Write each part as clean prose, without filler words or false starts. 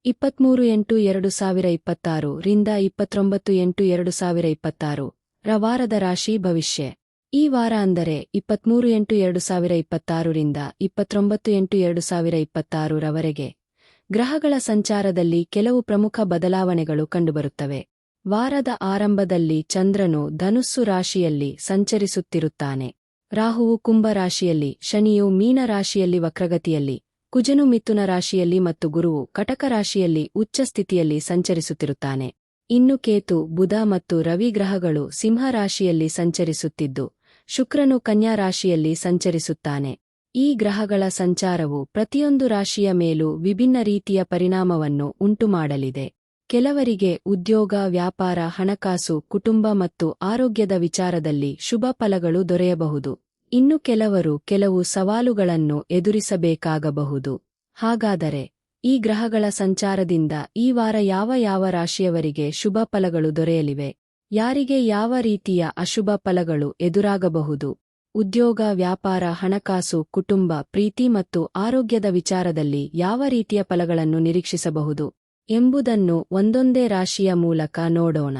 23/8/2026 ರಿಂದ 29/8/2026 ರ ವಾರದ ರಾಶಿ ಭವಿಷ್ಯ. ಈ ವಾರ ಅಂದರೆ 23/8/2026 ರಿಂದ 29/8/2026 ರವರೆಗೆ ಗ್ರಹಗಳ ಸಂಚಾರದಲ್ಲಿ ಕೆಲವು ಪ್ರಮುಖ ಬದಲಾವಣೆಗಳು ಕಂಡುಬರುತ್ತವೆ. ವಾರದ ಆರಂಭದಲ್ಲಿ ಚಂದ್ರನು ಧನುಸ್ಸು ರಾಶಿಯಲ್ಲಿ ಸಂಚರಿಸುತ್ತಿರುತ್ತಾನೆ. ರಾಹುವು ಕುಂಭ ರಾಶಿಯಲ್ಲಿ, ಶನಿಯು ಮೀನ ರಾಶಿಯಲ್ಲಿ ವಕ್ರಗತಿಯಲ್ಲಿ, ಕುಜನು ಮಿಥುನ ರಾಶಿಯಲ್ಲಿ ಮತ್ತು ಗುರುವು ಕಟಕ ರಾಶಿಯಲ್ಲಿ ಉಚ್ಚ ಸ್ಥಿತಿಯಲ್ಲಿ ಸಂಚರಿಸುತ್ತಿರುತ್ತಾನೆ. ಇನ್ನು ಕೇತು, ಬುಧ ಮತ್ತು ರವಿ ಗ್ರಹಗಳು ಸಿಂಹ ರಾಶಿಯಲ್ಲಿ ಸಂಚರಿಸುತ್ತಿದ್ದು, ಶುಕ್ರನು ಕನ್ಯಾ ರಾಶಿಯಲ್ಲಿ ಸಂಚರಿಸುತ್ತಾನೆ. ಈ ಗ್ರಹಗಳ ಸಂಚಾರವು ಪ್ರತಿಯೊಂದು ರಾಶಿಯ ಮೇಲೂ ವಿಭಿನ್ನ ರೀತಿಯ ಪರಿಣಾಮವನ್ನು ಉಂಟುಮಾಡಲಿದೆ. ಕೆಲವರಿಗೆ ಉದ್ಯೋಗ, ವ್ಯಾಪಾರ, ಹಣಕಾಸು, ಕುಟುಂಬ ಮತ್ತು ಆರೋಗ್ಯದ ವಿಚಾರದಲ್ಲಿ ಶುಭ ಫಲಗಳು ದೊರೆಯಬಹುದು. ಇನ್ನು ಕೆಲವರು ಕೆಲವು ಸವಾಲುಗಳನ್ನು ಎದುರಿಸಬೇಕಾಗಬಹುದು. ಹಾಗಾದರೆ ಈ ಗ್ರಹಗಳ ಸಂಚಾರದಿಂದ ಈ ವಾರ ಯಾವ ಯಾವ ರಾಶಿಯವರಿಗೆ ಶುಭ ಫಲಗಳು ದೊರೆಯಲಿವೆ? ಯಾರಿಗೆ ಯಾವ ರೀತಿಯ ಅಶುಭ ಫಲಗಳು ಎದುರಾಗಬಹುದು? ಉದ್ಯೋಗ, ವ್ಯಾಪಾರ, ಹಣಕಾಸು, ಕುಟುಂಬ, ಪ್ರೀತಿ ಮತ್ತು ಆರೋಗ್ಯದ ವಿಚಾರದಲ್ಲಿ ಯಾವ ರೀತಿಯ ಫಲಗಳನ್ನು ನಿರೀಕ್ಷಿಸಬಹುದು ಎಂಬುದನ್ನು ಒಂದೊಂದೇ ರಾಶಿಯ ಮೂಲಕ ನೋಡೋಣ.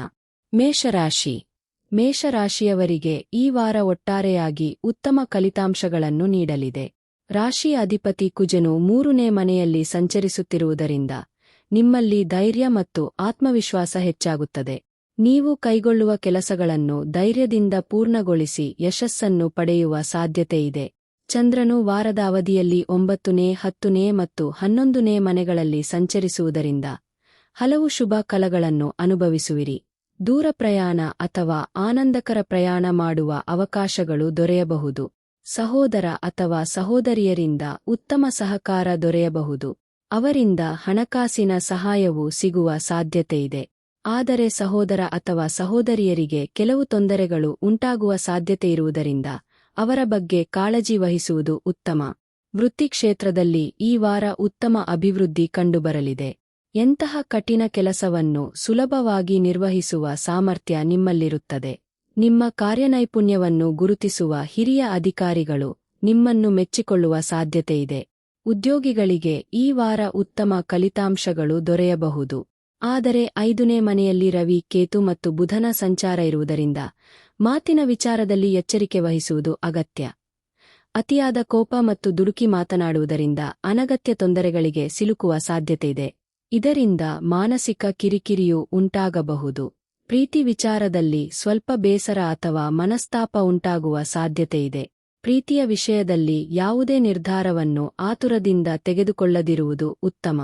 ಮೇಷರಾಶಿ. ಮೇಷರಾಶಿಯವರಿಗೆ ಈ ವಾರ ಒಟ್ಟಾರೆಯಾಗಿ ಉತ್ತಮ ಫಲಿತಾಂಶಗಳನ್ನು ನೀಡಲಿದೆ. ರಾಶಿಯ ಅಧಿಪತಿ ಕುಜನು 3ನೇ ಮನೆಯಲ್ಲಿ ಸಂಚರಿಸುತ್ತಿರುವುದರಿಂದ ನಿಮ್ಮಲ್ಲಿ ಧೈರ್ಯ ಮತ್ತು ಆತ್ಮವಿಶ್ವಾಸ ಹೆಚ್ಚಾಗುತ್ತದೆ. ನೀವು ಕೈಗೊಳ್ಳುವ ಕೆಲಸಗಳನ್ನು ಧೈರ್ಯದಿಂದ ಪೂರ್ಣಗೊಳಿಸಿ ಯಶಸ್ಸನ್ನು ಪಡೆಯುವ ಸಾಧ್ಯತೆಯಿದೆ. ಚಂದ್ರನು ವಾರದ ಅವಧಿಯಲ್ಲಿ 9ನೇ, 10ನೇ ಮತ್ತು 11ನೇ ಮನೆಗಳಲ್ಲಿ ಸಂಚರಿಸುವುದರಿಂದ ಹಲವು ಶುಭ ಫಲಗಳನ್ನು ಅನುಭವಿಸುವಿರಿ. ದೂರ ಪ್ರಯಾಣ ಅಥವಾ ಆನಂದಕರ ಪ್ರಯಾಣ ಮಾಡುವ ಅವಕಾಶಗಳು ದೊರೆಯಬಹುದು. ಸಹೋದರ ಅಥವಾ ಸಹೋದರಿಯರಿಂದ ಉತ್ತಮ ಸಹಕಾರ ದೊರೆಯಬಹುದು. ಅವರಿಂದ ಹಣಕಾಸಿನ ಸಹಾಯವೂ ಸಿಗುವ ಸಾಧ್ಯತೆಯಿದೆ. ಆದರೆ ಸಹೋದರ ಅಥವಾ ಸಹೋದರಿಯರಿಗೆ ಕೆಲವು ತೊಂದರೆಗಳು ಉಂಟಾಗುವ ಸಾಧ್ಯತೆಯಿರುವುದರಿಂದ ಅವರ ಬಗ್ಗೆ ಕಾಳಜಿ ವಹಿಸುವುದು ಉತ್ತಮ. ವೃತ್ತಿ ಕ್ಷೇತ್ರದಲ್ಲಿ ಈ ವಾರ ಉತ್ತಮ ಅಭಿವೃದ್ಧಿ ಕಂಡುಬರಲಿದೆ. ಎಂತಹ ಕಠಿಣ ಕೆಲಸವನ್ನು ಸುಲಭವಾಗಿ ನಿರ್ವಹಿಸುವ ಸಾಮರ್ಥ್ಯ ನಿಮ್ಮಲ್ಲಿರುತ್ತದೆ. ನಿಮ್ಮ ಕಾರ್ಯನೈಪುಣ್ಯವನ್ನು ಗುರುತಿಸುವ ಹಿರಿಯ ಅಧಿಕಾರಿಗಳು ನಿಮ್ಮನ್ನು ಮೆಚ್ಚಿಕೊಳ್ಳುವ ಸಾಧ್ಯತೆಯಿದೆ. ಉದ್ಯೋಗಿಗಳಿಗೆ ಈ ವಾರ ಉತ್ತಮ ಫಲಿತಾಂಶಗಳು ದೊರೆಯಬಹುದು. ಆದರೆ 5ನೇ ಮನೆಯಲ್ಲಿ ರವಿ, ಕೇತು ಮತ್ತು ಬುಧನ ಸಂಚಾರ ಇರುವುದರಿಂದ ಮಾತಿನ ವಿಚಾರದಲ್ಲಿ ಎಚ್ಚರಿಕೆ ವಹಿಸುವುದು ಅಗತ್ಯ. ಅತಿಯಾದ ಕೋಪ ಮತ್ತು ದುಡುಕಿ ಮಾತನಾಡುವುದರಿಂದ ಅನಗತ್ಯ ತೊಂದರೆಗಳಿಗೆ ಸಿಲುಕುವ ಸಾಧ್ಯತೆಯಿದೆ. ಇದರಿಂದ ಮಾನಸಿಕ ಕಿರಿಕಿರಿಯೂ ಉಂಟಾಗಬಹುದು. ಪ್ರೀತಿ ವಿಚಾರದಲ್ಲಿ ಸ್ವಲ್ಪ ಬೇಸರ ಅಥವಾ ಮನಸ್ತಾಪ ಉಂಟಾಗುವ ಸಾಧ್ಯತೆಯಿದೆ. ಪ್ರೀತಿಯ ವಿಷಯದಲ್ಲಿ ಯಾವುದೇ ನಿರ್ಧಾರವನ್ನು ಆತುರದಿಂದ ತೆಗೆದುಕೊಳ್ಳದಿರುವುದು ಉತ್ತಮ.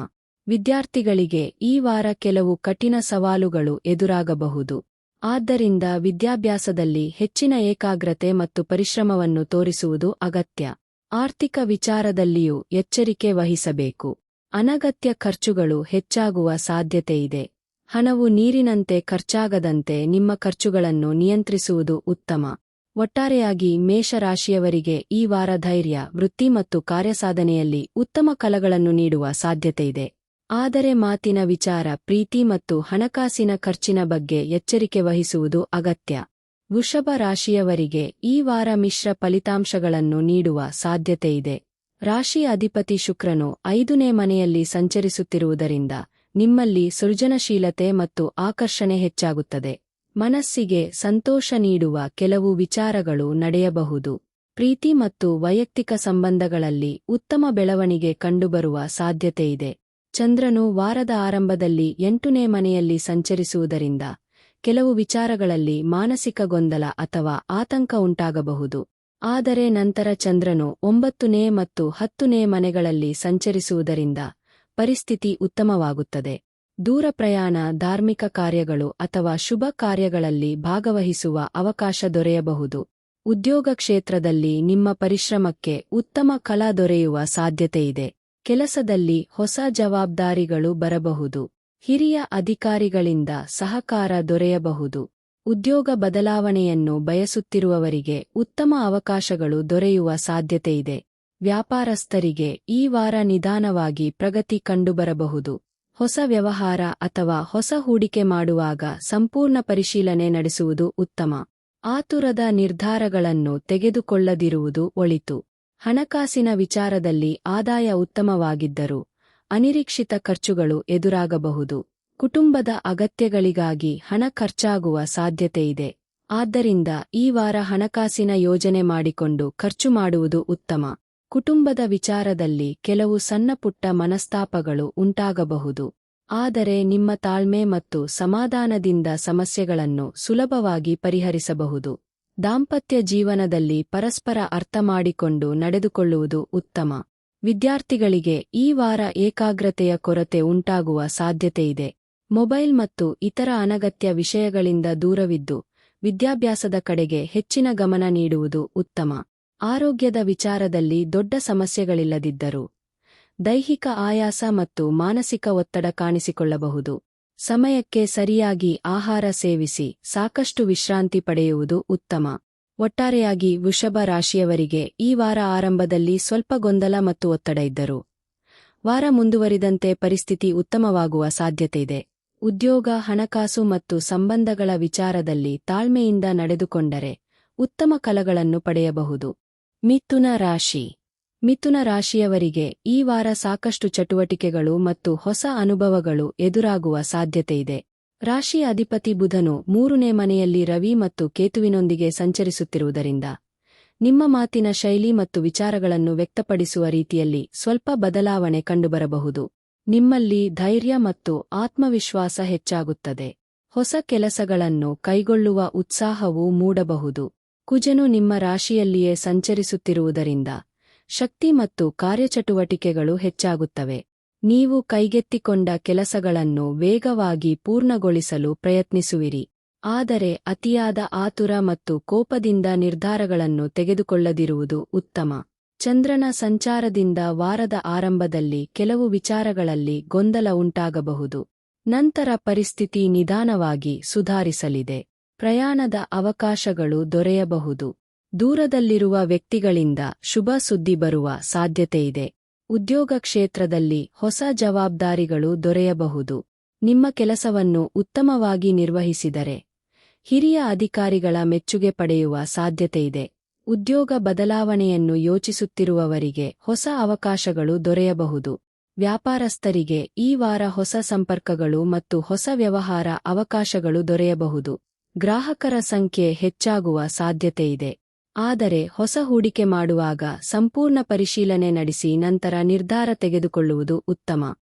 ವಿದ್ಯಾರ್ಥಿಗಳಿಗೆ ಈ ವಾರ ಕೆಲವು ಕಠಿಣ ಸವಾಲುಗಳು ಎದುರಾಗಬಹುದು. ಆದ್ದರಿಂದ ವಿದ್ಯಾಭ್ಯಾಸದಲ್ಲಿ ಹೆಚ್ಚಿನ ಏಕಾಗ್ರತೆ ಮತ್ತು ಪರಿಶ್ರಮವನ್ನು ತೋರಿಸುವುದು ಅಗತ್ಯ. ಆರ್ಥಿಕ ವಿಚಾರದಲ್ಲಿಯೂ ಎಚ್ಚರಿಕೆ ವಹಿಸಬೇಕು. ಅನಗತ್ಯ ಖರ್ಚುಗಳು ಹೆಚ್ಚಾಗುವ ಸಾಧ್ಯತೆಯಿದೆ. ಹಣವು ನೀರಿನಂತೆ ಖರ್ಚಾಗದಂತೆ ನಿಮ್ಮ ಖರ್ಚುಗಳನ್ನು ನಿಯಂತ್ರಿಸುವುದು ಉತ್ತಮ. ಒಟ್ಟಾರೆಯಾಗಿ ಮೇಷರಾಶಿಯವರಿಗೆ ಈ ವಾರ ಧೈರ್ಯ, ವೃತ್ತಿ ಮತ್ತು ಕಾರ್ಯಸಾಧನೆಯಲ್ಲಿ ಉತ್ತಮ ಫಲಗಳನ್ನು ನೀಡುವ ಸಾಧ್ಯತೆಯಿದೆ. ಆದರೆ ಮಾತಿನ ವಿಚಾರ, ಪ್ರೀತಿ ಮತ್ತು ಹಣಕಾಸಿನ ಖರ್ಚಿನ ಬಗ್ಗೆ ಎಚ್ಚರಿಕೆ ವಹಿಸುವುದು ಅಗತ್ಯ. ವೃಷಭ ರಾಶಿಯವರಿಗೆ ಈ ವಾರ ಮಿಶ್ರ ಫಲಿತಾಂಶಗಳನ್ನು ನೀಡುವ ಸಾಧ್ಯತೆಯಿದೆ. ರಾಶಿಯ ಅಧಿಪತಿ ಶುಕ್ರನು 5ನೇ ಮನೆಯಲ್ಲಿ ಸಂಚರಿಸುತ್ತಿರುವುದರಿಂದ ನಿಮ್ಮಲ್ಲಿ ಸೃಜನಶೀಲತೆ ಮತ್ತು ಆಕರ್ಷಣೆ ಹೆಚ್ಚಾಗುತ್ತದೆ. ಮನಸ್ಸಿಗೆ ಸಂತೋಷ ನೀಡುವ ಕೆಲವು ವಿಚಾರಗಳು ನಡೆಯಬಹುದು. ಪ್ರೀತಿ ಮತ್ತು ವೈಯಕ್ತಿಕ ಸಂಬಂಧಗಳಲ್ಲಿ ಉತ್ತಮ ಬೆಳವಣಿಗೆ ಕಂಡುಬರುವ ಸಾಧ್ಯತೆಯಿದೆ. ಚಂದ್ರನು ವಾರದ ಆರಂಭದಲ್ಲಿ 8ನೇ ಮನೆಯಲ್ಲಿ ಸಂಚರಿಸುವುದರಿಂದ ಕೆಲವು ವಿಚಾರಗಳಲ್ಲಿ ಮಾನಸಿಕ ಗೊಂದಲ ಅಥವಾ ಆತಂಕ ಉಂಟಾಗಬಹುದು. ಆದರೆ ನಂತರ ಚಂದ್ರನು 9ನೇ ಮತ್ತು 10ನೇ ಮನೆಗಳಲ್ಲಿ ಸಂಚರಿಸುವುದರಿಂದ ಪರಿಸ್ಥಿತಿ ಉತ್ತಮವಾಗುತ್ತದೆ. ದೂರ ಪ್ರಯಾಣ, ಧಾರ್ಮಿಕ ಕಾರ್ಯಗಳು ಅಥವಾ ಶುಭ ಕಾರ್ಯಗಳಲ್ಲಿ ಭಾಗವಹಿಸುವ ಅವಕಾಶ ದೊರೆಯಬಹುದು. ಉದ್ಯೋಗ ಕ್ಷೇತ್ರದಲ್ಲಿ ನಿಮ್ಮ ಪರಿಶ್ರಮಕ್ಕೆ ಉತ್ತಮ ಫಲ ದೊರೆಯುವ ಸಾಧ್ಯತೆಯಿದೆ. ಕೆಲಸದಲ್ಲಿ ಹೊಸ ಜವಾಬ್ದಾರಿಗಳು ಬರಬಹುದು. ಹಿರಿಯ ಅಧಿಕಾರಿಗಳಿಂದ ಸಹಕಾರ ದೊರೆಯಬಹುದು. ಉದ್ಯೋಗ ಬದಲಾವಣೆಯನ್ನು ಬಯಸುತ್ತಿರುವವರಿಗೆ ಉತ್ತಮ ಅವಕಾಶಗಳು ದೊರೆಯುವ ಸಾಧ್ಯತೆಯಿದೆ. ವ್ಯಾಪಾರಸ್ಥರಿಗೆ ಈ ವಾರ ನಿಧಾನವಾಗಿ ಪ್ರಗತಿ ಕಂಡುಬರಬಹುದು. ಹೊಸ ವ್ಯವಹಾರ ಅಥವಾ ಹೊಸ ಹೂಡಿಕೆ ಮಾಡುವಾಗ ಸಂಪೂರ್ಣ ಪರಿಶೀಲನೆ ನಡೆಸುವುದು ಉತ್ತಮ. ಆತುರದ ನಿರ್ಧಾರಗಳನ್ನು ತೆಗೆದುಕೊಳ್ಳದಿರುವುದು ಒಳಿತು. ಹಣಕಾಸಿನ ವಿಚಾರದಲ್ಲಿ ಆದಾಯ ಉತ್ತಮವಾಗಿದ್ದರೂ ಅನಿರೀಕ್ಷಿತ ಖರ್ಚುಗಳು ಎದುರಾಗಬಹುದು. ಕುಟುಂಬದ ಅಗತ್ಯಗಳಿಗಾಗಿ ಹಣ ಖರ್ಚಾಗುವ ಸಾಧ್ಯತೆಯಿದೆ. ಆದ್ದರಿಂದ ಈ ವಾರ ಹಣಕಾಸಿನ ಯೋಜನೆ ಮಾಡಿಕೊಂಡು ಖರ್ಚು ಮಾಡುವುದು ಉತ್ತಮ. ಕುಟುಂಬದ ವಿಚಾರದಲ್ಲಿ ಕೆಲವು ಸಣ್ಣಪುಟ್ಟ ಮನಸ್ತಾಪಗಳು ಉಂಟಾಗಬಹುದು. ಆದರೆ ನಿಮ್ಮ ತಾಳ್ಮೆ ಮತ್ತು ಸಮಾಧಾನದಿಂದ ಸಮಸ್ಯೆಗಳನ್ನು ಸುಲಭವಾಗಿ ಪರಿಹರಿಸಬಹುದು. ದಾಂಪತ್ಯ ಜೀವನದಲ್ಲಿ ಪರಸ್ಪರ ಅರ್ಥ ಮಾಡಿಕೊಂಡು ನಡೆದುಕೊಳ್ಳುವುದು ಉತ್ತಮ. ವಿದ್ಯಾರ್ಥಿಗಳಿಗೆ ಈ ವಾರ ಏಕಾಗ್ರತೆಯ ಕೊರತೆ ಉಂಟಾಗುವ ಸಾಧ್ಯತೆಯಿದೆ. ಮೊಬೈಲ್ ಮತ್ತು ಇತರ ಅನಗತ್ಯ ವಿಷಯಗಳಿಂದ ದೂರವಿದ್ದು ವಿದ್ಯಾಭ್ಯಾಸದ ಕಡೆಗೆ ಹೆಚ್ಚಿನ ಗಮನ ನೀಡುವುದು ಉತ್ತಮ. ಆರೋಗ್ಯದ ವಿಚಾರದಲ್ಲಿ ದೊಡ್ಡ ಸಮಸ್ಯೆಗಳಿಲ್ಲದಿದ್ದರೂ ದೈಹಿಕ ಆಯಾಸ ಮತ್ತು ಮಾನಸಿಕ ಒತ್ತಡ ಕಾಣಿಸಿಕೊಳ್ಳಬಹುದು. ಸಮಯಕ್ಕೆ ಸರಿಯಾಗಿ ಆಹಾರ ಸೇವಿಸಿ ಸಾಕಷ್ಟು ವಿಶ್ರಾಂತಿ ಪಡೆಯುವುದು ಉತ್ತಮ. ಒಟ್ಟಾರೆಯಾಗಿ ವೃಷಭ ರಾಶಿಯವರಿಗೆ ಈ ವಾರ ಆರಂಭದಲ್ಲಿ ಸ್ವಲ್ಪ ಗೊಂದಲ ಮತ್ತು ಒತ್ತಡ ಇದ್ದರೂ ವಾರ ಮುಂದುವರಿದಂತೆ ಪರಿಸ್ಥಿತಿ ಉತ್ತಮವಾಗುವ ಸಾಧ್ಯತೆಯಿದೆ. ಉದ್ಯೋಗ, ಹಣಕಾಸು ಮತ್ತು ಸಂಬಂಧಗಳ ವಿಚಾರದಲ್ಲಿ ತಾಳ್ಮೆಯಿಂದ ನಡೆದುಕೊಂಡರೆ ಉತ್ತಮ ಫಲಗಳನ್ನು ಪಡೆಯಬಹುದು. ಮಿಥುನ ರಾಶಿ. ಮಿಥುನ ರಾಶಿಯವರಿಗೆ ಈ ವಾರ ಸಾಕಷ್ಟು ಚಟುವಟಿಕೆಗಳು ಮತ್ತು ಹೊಸ ಅನುಭವಗಳು ಎದುರಾಗುವ ಸಾಧ್ಯತೆಯಿದೆ. ರಾಶಿ ಅಧಿಪತಿ ಬುಧನು 3ನೇ ಮನೆಯಲ್ಲಿ ರವಿ ಮತ್ತು ಕೇತುವಿನೊಂದಿಗೆ ಸಂಚರಿಸುತ್ತಿರುವುದರಿಂದ ನಿಮ್ಮ ಮಾತಿನ ಶೈಲಿ ಮತ್ತು ವಿಚಾರಗಳನ್ನು ವ್ಯಕ್ತಪಡಿಸುವ ರೀತಿಯಲ್ಲಿ ಸ್ವಲ್ಪ ಬದಲಾವಣೆ ಕಂಡುಬರಬಹುದು. ನಿಮ್ಮಲ್ಲಿ ಧೈರ್ಯ ಮತ್ತು ಆತ್ಮವಿಶ್ವಾಸ ಹೆಚ್ಚಾಗುತ್ತದೆ. ಹೊಸ ಕೆಲಸಗಳನ್ನು ಕೈಗೊಳ್ಳುವ ಉತ್ಸಾಹವೂ ಮೂಡಬಹುದು. ಕುಜನು ನಿಮ್ಮ ರಾಶಿಯಲ್ಲಿಯೇ ಸಂಚರಿಸುತ್ತಿರುವುದರಿಂದ ಶಕ್ತಿ ಮತ್ತು ಕಾರ್ಯಚಟುವಟಿಕೆಗಳು ಹೆಚ್ಚಾಗುತ್ತವೆ. ನೀವು ಕೈಗೆತ್ತಿಕೊಂಡ ಕೆಲಸಗಳನ್ನು ವೇಗವಾಗಿ ಪೂರ್ಣಗೊಳಿಸಲು ಪ್ರಯತ್ನಿಸುವಿರಿ. ಆದರೆ ಅತಿಯಾದ ಆತುರ ಮತ್ತು ಕೋಪದಿಂದ ನಿರ್ಧಾರಗಳನ್ನು ತೆಗೆದುಕೊಳ್ಳದಿರುವುದು ಉತ್ತಮ. ಚಂದ್ರನ ಸಂಚಾರದಿಂದ ವಾರದ ಆರಂಭದಲ್ಲಿ ಕೆಲವು ವಿಚಾರಗಳಲ್ಲಿ ಗೊಂದಲ ಉಂಟಾಗಬಹುದು. ನಂತರ ಪರಿಸ್ಥಿತಿ ನಿಧಾನವಾಗಿ ಸುಧಾರಿಸಲಿದೆ. ಪ್ರಯಾಣದ ಅವಕಾಶಗಳು ದೊರೆಯಬಹುದು. ದೂರದಲ್ಲಿರುವ ವ್ಯಕ್ತಿಗಳಿಂದ ಶುಭ ಸುದ್ದಿ ಬರುವ ಸಾಧ್ಯತೆಯಿದೆ. ಉದ್ಯೋಗ ಕ್ಷೇತ್ರದಲ್ಲಿ ಹೊಸ ಜವಾಬ್ದಾರಿಗಳು ದೊರೆಯಬಹುದು. ನಿಮ್ಮ ಕೆಲಸವನ್ನು ಉತ್ತಮವಾಗಿ ನಿರ್ವಹಿಸಿದರೆ ಹಿರಿಯ ಅಧಿಕಾರಿಗಳ ಮೆಚ್ಚುಗೆ ಪಡೆಯುವ ಸಾಧ್ಯತೆಯಿದೆ. ಉದ್ಯೋಗ ಬದಲಾವಣೆಯನ್ನು ಯೋಚಿಸುತ್ತಿರುವವರಿಗೆ ಹೊಸ ಅವಕಾಶಗಳು ದೊರೆಯಬಹುದು. ವ್ಯಾಪಾರಸ್ಥರಿಗೆ ಈ ವಾರ ಹೊಸ ಸಂಪರ್ಕಗಳು ಮತ್ತು ಹೊಸ ವ್ಯವಹಾರ ಅವಕಾಶಗಳು ದೊರೆಯಬಹುದು. ಗ್ರಾಹಕರ ಸಂಖ್ಯೆ ಹೆಚ್ಚಾಗುವ ಸಾಧ್ಯತೆಯಿದೆ. ಆದರೆ ಹೊಸ ಹೂಡಿಕೆ ಮಾಡುವಾಗ ಸಂಪೂರ್ಣ ಪರಿಶೀಲನೆ ನಡೆಸಿ ನಂತರ ನಿರ್ಧಾರ ತೆಗೆದುಕೊಳ್ಳುವುದು ಉತ್ತಮ.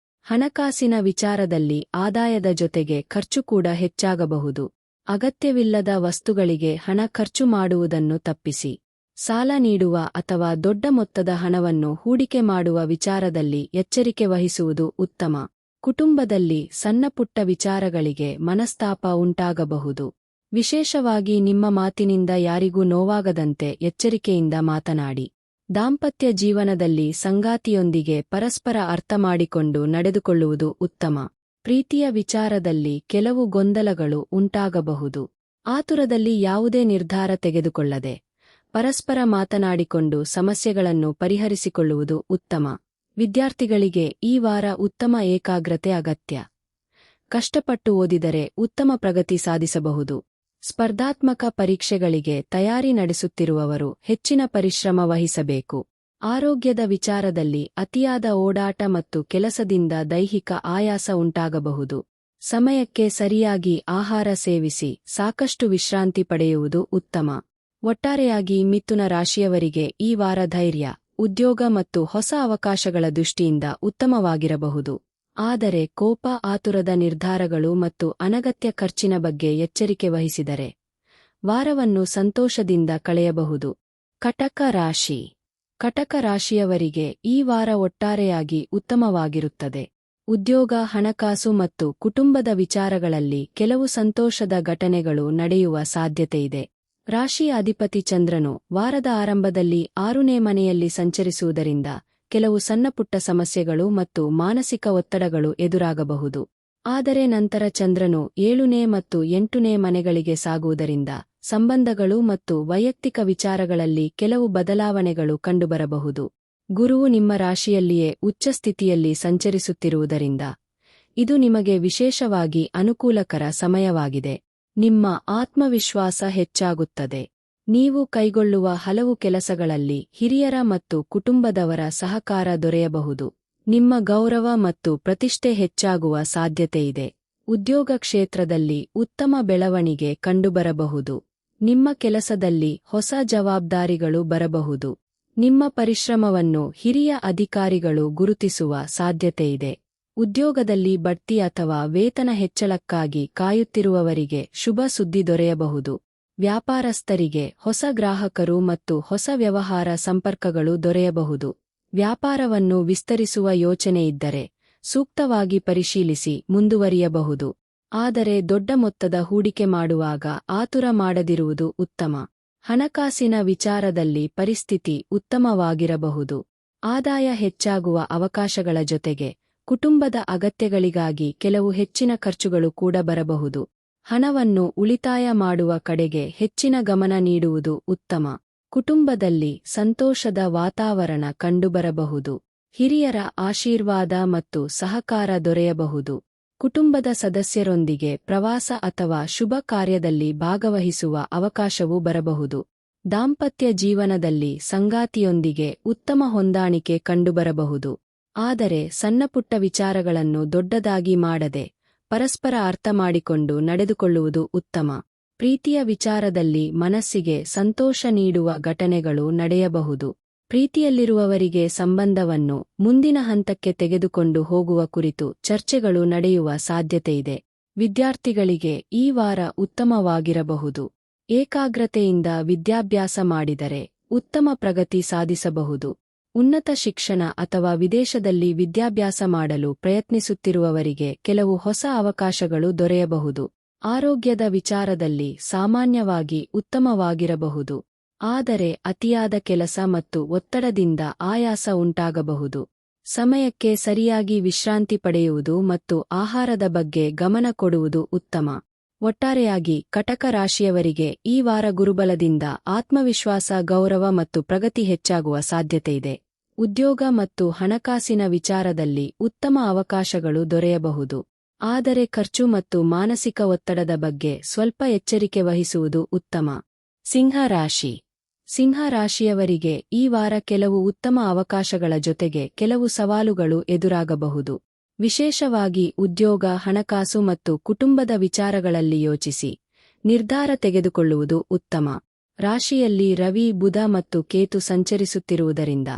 ಹಣಕಾಸಿನ ವಿಚಾರದಲ್ಲಿ ಆದಾಯದ ಜೊತೆಗೆ ಖರ್ಚು ಕೂಡ ಹೆಚ್ಚಾಗಬಹುದು. ಅಗತ್ಯವಿಲ್ಲದ ವಸ್ತುಗಳಿಗೆ ಹಣ ಖರ್ಚು ಮಾಡುವುದನ್ನು ತಪ್ಪಿಸಿ. ಸಾಲ ನೀಡುವ ಅಥವಾ ದೊಡ್ಡ ಮೊತ್ತದ ಹಣವನ್ನು ಹೂಡಿಕೆ ಮಾಡುವ ವಿಚಾರದಲ್ಲಿ ಎಚ್ಚರಿಕೆ ವಹಿಸುವುದು ಉತ್ತಮ. ಕುಟುಂಬದಲ್ಲಿ ಸಣ್ಣಪುಟ್ಟ ವಿಚಾರಗಳಿಗೆ ಮನಸ್ತಾಪ ಉಂಟಾಗಬಹುದು. ವಿಶೇಷವಾಗಿ ನಿಮ್ಮ ಮಾತಿನಿಂದ ಯಾರಿಗೂ ನೋವಾಗದಂತೆ ಎಚ್ಚರಿಕೆಯಿಂದ ಮಾತನಾಡಿ. ದಾಂಪತ್ಯ ಜೀವನದಲ್ಲಿ ಸಂಗಾತಿಯೊಂದಿಗೆ ಪರಸ್ಪರ ಅರ್ಥ ಮಾಡಿಕೊಂಡು ನಡೆದುಕೊಳ್ಳುವುದು ಉತ್ತಮ. ಪ್ರೀತಿಯ ವಿಚಾರದಲ್ಲಿ ಕೆಲವು ಗೊಂದಲಗಳು ಉಂಟಾಗಬಹುದು. ಆತುರದಲ್ಲಿ ಯಾವುದೇ ನಿರ್ಧಾರ ತೆಗೆದುಕೊಳ್ಳದೆ ಪರಸ್ಪರ ಮಾತನಾಡಿಕೊಂಡು ಸಮಸ್ಯೆಗಳನ್ನು ಪರಿಹರಿಸಿಕೊಳ್ಳುವುದು ಉತ್ತಮ. ವಿದ್ಯಾರ್ಥಿಗಳಿಗೆ ಈ ವಾರ ಉತ್ತಮ ಏಕಾಗ್ರತೆ ಅಗತ್ಯ. ಕಷ್ಟಪಟ್ಟು ಓದಿದರೆ ಉತ್ತಮ ಪ್ರಗತಿ ಸಾಧಿಸಬಹುದು. ಸ್ಪರ್ಧಾತ್ಮಕ ಪರೀಕ್ಷೆಗಳಿಗೆ ತಯಾರಿ ನಡೆಸುತ್ತಿರುವವರು ಹೆಚ್ಚಿನ ಪರಿಶ್ರಮ ವಹಿಸಬೇಕು. ಆರೋಗ್ಯದ ವಿಚಾರದಲ್ಲಿ ಅತಿಯಾದ ಓಡಾಟ ಮತ್ತು ಕೆಲಸದಿಂದ ದೈಹಿಕ ಆಯಾಸ ಉಂಟಾಗಬಹುದು. ಸಮಯಕ್ಕೆ ಸರಿಯಾಗಿ ಆಹಾರ ಸೇವಿಸಿ ಸಾಕಷ್ಟು ವಿಶ್ರಾಂತಿ ಪಡೆಯುವುದು ಉತ್ತಮ. ಒಟ್ಟಾರೆಯಾಗಿ ಮಿಥುನ ರಾಶಿಯವರಿಗೆ ಈ ವಾರ ಧೈರ್ಯ, ಉದ್ಯೋಗ ಮತ್ತು ಹೊಸ ಅವಕಾಶಗಳ ದೃಷ್ಟಿಯಿಂದ ಉತ್ತಮವಾಗಿರಬಹುದು. ಆದರೆ ಕೋಪ, ಆತುರದ ನಿರ್ಧಾರಗಳು ಮತ್ತು ಅನಗತ್ಯ ಖರ್ಚಿನ ಬಗ್ಗೆ ಎಚ್ಚರಿಕೆ ವಹಿಸಿದರೆ ವಾರವನ್ನು ಸಂತೋಷದಿಂದ ಕಳೆಯಬಹುದು. ಕಟಕ ರಾಶಿ. ಕಟಕ ರಾಶಿಯವರಿಗೆ ಈ ವಾರ ಒಟ್ಟಾರೆಯಾಗಿ ಉತ್ತಮವಾಗಿರುತ್ತದೆ. ಉದ್ಯೋಗ, ಹಣಕಾಸು ಮತ್ತು ಕುಟುಂಬದ ವಿಚಾರಗಳಲ್ಲಿ ಕೆಲವು ಸಂತೋಷದ ಘಟನೆಗಳು ನಡೆಯುವ ಸಾಧ್ಯತೆಯಿದೆ. ರಾಶಿಯ ಅಧಿಪತಿ ಚಂದ್ರನು ವಾರದ ಆರಂಭದಲ್ಲಿ 6ನೇ ಮನೆಯಲ್ಲಿ ಸಂಚರಿಸುವುದರಿಂದ ಕೆಲವು ಸಣ್ಣಪುಟ್ಟ ಸಮಸ್ಯೆಗಳು ಮತ್ತು ಮಾನಸಿಕ ಒತ್ತಡಗಳು ಎದುರಾಗಬಹುದು. ಆದರೆ ನಂತರ ಚಂದ್ರನು 7ನೇ ಮತ್ತು 8ನೇ ಮನೆಗಳಿಗೆ ಸಾಗುವುದರಿಂದ ಸಂಬಂಧಗಳು ಮತ್ತು ವೈಯಕ್ತಿಕ ವಿಚಾರಗಳಲ್ಲಿ ಕೆಲವು ಬದಲಾವಣೆಗಳು ಕಂಡುಬರಬಹುದು. ಗುರುವು ನಿಮ್ಮ ರಾಶಿಯಲ್ಲಿಯೇ ಉಚ್ಚ ಸ್ಥಿತಿಯಲ್ಲಿ ಸಂಚರಿಸುತ್ತಿರುವುದರಿಂದ ಇದು ನಿಮಗೆ ವಿಶೇಷವಾಗಿ ಅನುಕೂಲಕರ ಸಮಯವಾಗಿದೆ. ನಿಮ್ಮ ಆತ್ಮವಿಶ್ವಾಸ ಹೆಚ್ಚಾಗುತ್ತದೆ. ನೀವು ಕೈಗೊಳ್ಳುವ ಹಲವು ಕೆಲಸಗಳಲ್ಲಿ ಹಿರಿಯರ ಮತ್ತು ಕುಟುಂಬದವರ ಸಹಕಾರ ದೊರೆಯಬಹುದು. ನಿಮ್ಮ ಗೌರವ ಮತ್ತು ಪ್ರತಿಷ್ಠೆ ಹೆಚ್ಚಾಗುವ ಸಾಧ್ಯತೆಯಿದೆ. ಉದ್ಯೋಗ ಕ್ಷೇತ್ರದಲ್ಲಿ ಉತ್ತಮ ಬೆಳವಣಿಗೆ ಕಂಡುಬರಬಹುದು. ನಿಮ್ಮ ಕೆಲಸದಲ್ಲಿ ಹೊಸ ಜವಾಬ್ದಾರಿಗಳು ಬರಬಹುದು. ನಿಮ್ಮ ಪರಿಶ್ರಮವನ್ನು ಹಿರಿಯ ಅಧಿಕಾರಿಗಳು ಗುರುತಿಸುವ ಸಾಧ್ಯತೆಯಿದೆ. ಉದ್ಯೋಗದಲ್ಲಿ ಬಡ್ತಿ ಅಥವಾ ವೇತನ ಹೆಚ್ಚಳಕ್ಕಾಗಿ ಕಾಯುತ್ತಿರುವವರಿಗೆ ಶುಭ ಸುದ್ದಿ ದೊರೆಯಬಹುದು. ವ್ಯಾಪಾರಸ್ಥರಿಗೆ ಹೊಸ ಗ್ರಾಹಕರು ಮತ್ತು ಹೊಸ ವ್ಯವಹಾರ ಸಂಪರ್ಕಗಳು ದೊರೆಯಬಹುದು. ವ್ಯಾಪಾರವನ್ನು ವಿಸ್ತರಿಸುವ ಯೋಚನೆಯಿದ್ದರೆ ಸೂಕ್ತವಾಗಿ ಪರಿಶೀಲಿಸಿ ಮುಂದುವರಿಯಬಹುದು. ಆದರೆ ದೊಡ್ಡ ಮೊತ್ತದ ಹೂಡಿಕೆ ಮಾಡುವಾಗ ಆತುರ ಮಾಡದಿರುವುದು ಉತ್ತಮ. ಹಣಕಾಸಿನ ವಿಚಾರದಲ್ಲಿ ಪರಿಸ್ಥಿತಿ ಉತ್ತಮವಾಗಿರಬಹುದು. ಆದಾಯ ಹೆಚ್ಚಾಗುವ ಅವಕಾಶಗಳ ಜೊತೆಗೆ ಕುಟುಂಬದ ಅಗತ್ಯಗಳಿಗಾಗಿ ಕೆಲವು ಹೆಚ್ಚಿನ ಖರ್ಚುಗಳು ಕೂಡ ಬರಬಹುದು. ಹಣವನ್ನು ಉಳಿತಾಯ ಮಾಡುವ ಕಡೆಗೆ ಹೆಚ್ಚಿನ ಗಮನ ನೀಡುವುದು ಉತ್ತಮ. ಕುಟುಂಬದಲ್ಲಿ ಸಂತೋಷದ ವಾತಾವರಣ ಕಂಡುಬರಬಹುದು. ಹಿರಿಯರ ಆಶೀರ್ವಾದ ಮತ್ತು ಸಹಕಾರ ದೊರೆಯಬಹುದು. ಕುಟುಂಬದ ಸದಸ್ಯರೊಂದಿಗೆ ಪ್ರವಾಸ ಅಥವಾ ಶುಭ ಕಾರ್ಯದಲ್ಲಿ ಭಾಗವಹಿಸುವ ಅವಕಾಶವೂ ಬರಬಹುದು. ದಾಂಪತ್ಯ ಜೀವನದಲ್ಲಿ ಸಂಗಾತಿಯೊಂದಿಗೆ ಉತ್ತಮ ಹೊಂದಾಣಿಕೆ ಕಂಡುಬರಬಹುದು. ಆದರೆ ಸಣ್ಣಪುಟ್ಟ ವಿಚಾರಗಳನ್ನು ದೊಡ್ಡದಾಗಿ ಮಾಡದೆ ಪರಸ್ಪರ ಅರ್ಥ ಮಾಡಿಕೊಂಡು ನಡೆದುಕೊಳ್ಳುವುದು ಉತ್ತಮ. ಪ್ರೀತಿಯ ವಿಚಾರದಲ್ಲಿ ಮನಸ್ಸಿಗೆ ಸಂತೋಷ ನೀಡುವ ಘಟನೆಗಳು ನಡೆಯಬಹುದು. ಪ್ರೀತಿಯಲ್ಲಿರುವವರಿಗೆ ಸಂಬಂಧವನ್ನು ಮುಂದಿನ ಹಂತಕ್ಕೆ ತೆಗೆದುಕೊಂಡು ಹೋಗುವ ಕುರಿತು ಚರ್ಚೆಗಳು ನಡೆಯುವ ಸಾಧ್ಯತೆಯಿದೆ. ವಿದ್ಯಾರ್ಥಿಗಳಿಗೆ ಈ ವಾರ ಉತ್ತಮವಾಗಿರಬಹುದು. ಏಕಾಗ್ರತೆಯಿಂದ ವಿದ್ಯಾಭ್ಯಾಸ ಮಾಡಿದರೆ ಉತ್ತಮ ಪ್ರಗತಿ ಸಾಧಿಸಬಹುದು. ಉನ್ನತ ಶಿಕ್ಷಣ ಅಥವಾ ವಿದೇಶದಲ್ಲಿ ವಿದ್ಯಾಭ್ಯಾಸ ಮಾಡಲು ಪ್ರಯತ್ನಿಸುತ್ತಿರುವವರಿಗೆ ಕೆಲವು ಹೊಸ ಅವಕಾಶಗಳು ದೊರೆಯಬಹುದು. ಆರೋಗ್ಯದ ವಿಚಾರದಲ್ಲಿ ಸಾಮಾನ್ಯವಾಗಿ ಉತ್ತಮವಾಗಿರಬಹುದು. ಆದರೆ ಅತಿಯಾದ ಕೆಲಸ ಮತ್ತು ಒತ್ತಡದಿಂದ ಆಯಾಸ ಉಂಟಾಗಬಹುದು. ಸಮಯಕ್ಕೆ ಸರಿಯಾಗಿ ವಿಶ್ರಾಂತಿ ಪಡೆಯುವುದು ಮತ್ತು ಆಹಾರದ ಬಗ್ಗೆ ಗಮನ ಕೊಡುವುದು ಉತ್ತಮ. ಒಟ್ಟಾರೆಯಾಗಿ ಕಟಕ ರಾಶಿಯವರಿಗೆ ಈ ವಾರ ಗುರುಬಲದಿಂದ ಆತ್ಮವಿಶ್ವಾಸ, ಗೌರವ ಮತ್ತು ಪ್ರಗತಿ ಹೆಚ್ಚಾಗುವ ಸಾಧ್ಯತೆಯಿದೆ. ಉದ್ಯೋಗ ಮತ್ತು ಹಣಕಾಸಿನ ವಿಚಾರದಲ್ಲಿ ಉತ್ತಮ ಅವಕಾಶಗಳು ದೊರೆಯಬಹುದು. ಆದರೆ ಖರ್ಚು ಮತ್ತು ಮಾನಸಿಕ ಒತ್ತಡದ ಬಗ್ಗೆ ಸ್ವಲ್ಪ ಎಚ್ಚರಿಕೆ ವಹಿಸುವುದು ಉತ್ತಮ. ಸಿಂಹ ರಾಶಿ. ಸಿಂಹ ರಾಶಿಯವರಿಗೆ ಈ ವಾರ ಕೆಲವು ಉತ್ತಮ ಅವಕಾಶಗಳ ಜೊತೆಗೆ ಕೆಲವು ಸವಾಲುಗಳು ಎದುರಾಗಬಹುದು. ವಿಶೇಷವಾಗಿ ಉದ್ಯೋಗ, ಹಣಕಾಸು ಮತ್ತು ಕುಟುಂಬದ ವಿಚಾರಗಳಲ್ಲಿ ಯೋಚಿಸಿ ನಿರ್ಧಾರ ತೆಗೆದುಕೊಳ್ಳುವುದು ಉತ್ತಮ. ರಾಶಿಯಲ್ಲಿ ರವಿ, ಬುಧ ಮತ್ತು ಕೇತು ಸಂಚರಿಸುತ್ತಿರುವುದರಿಂದ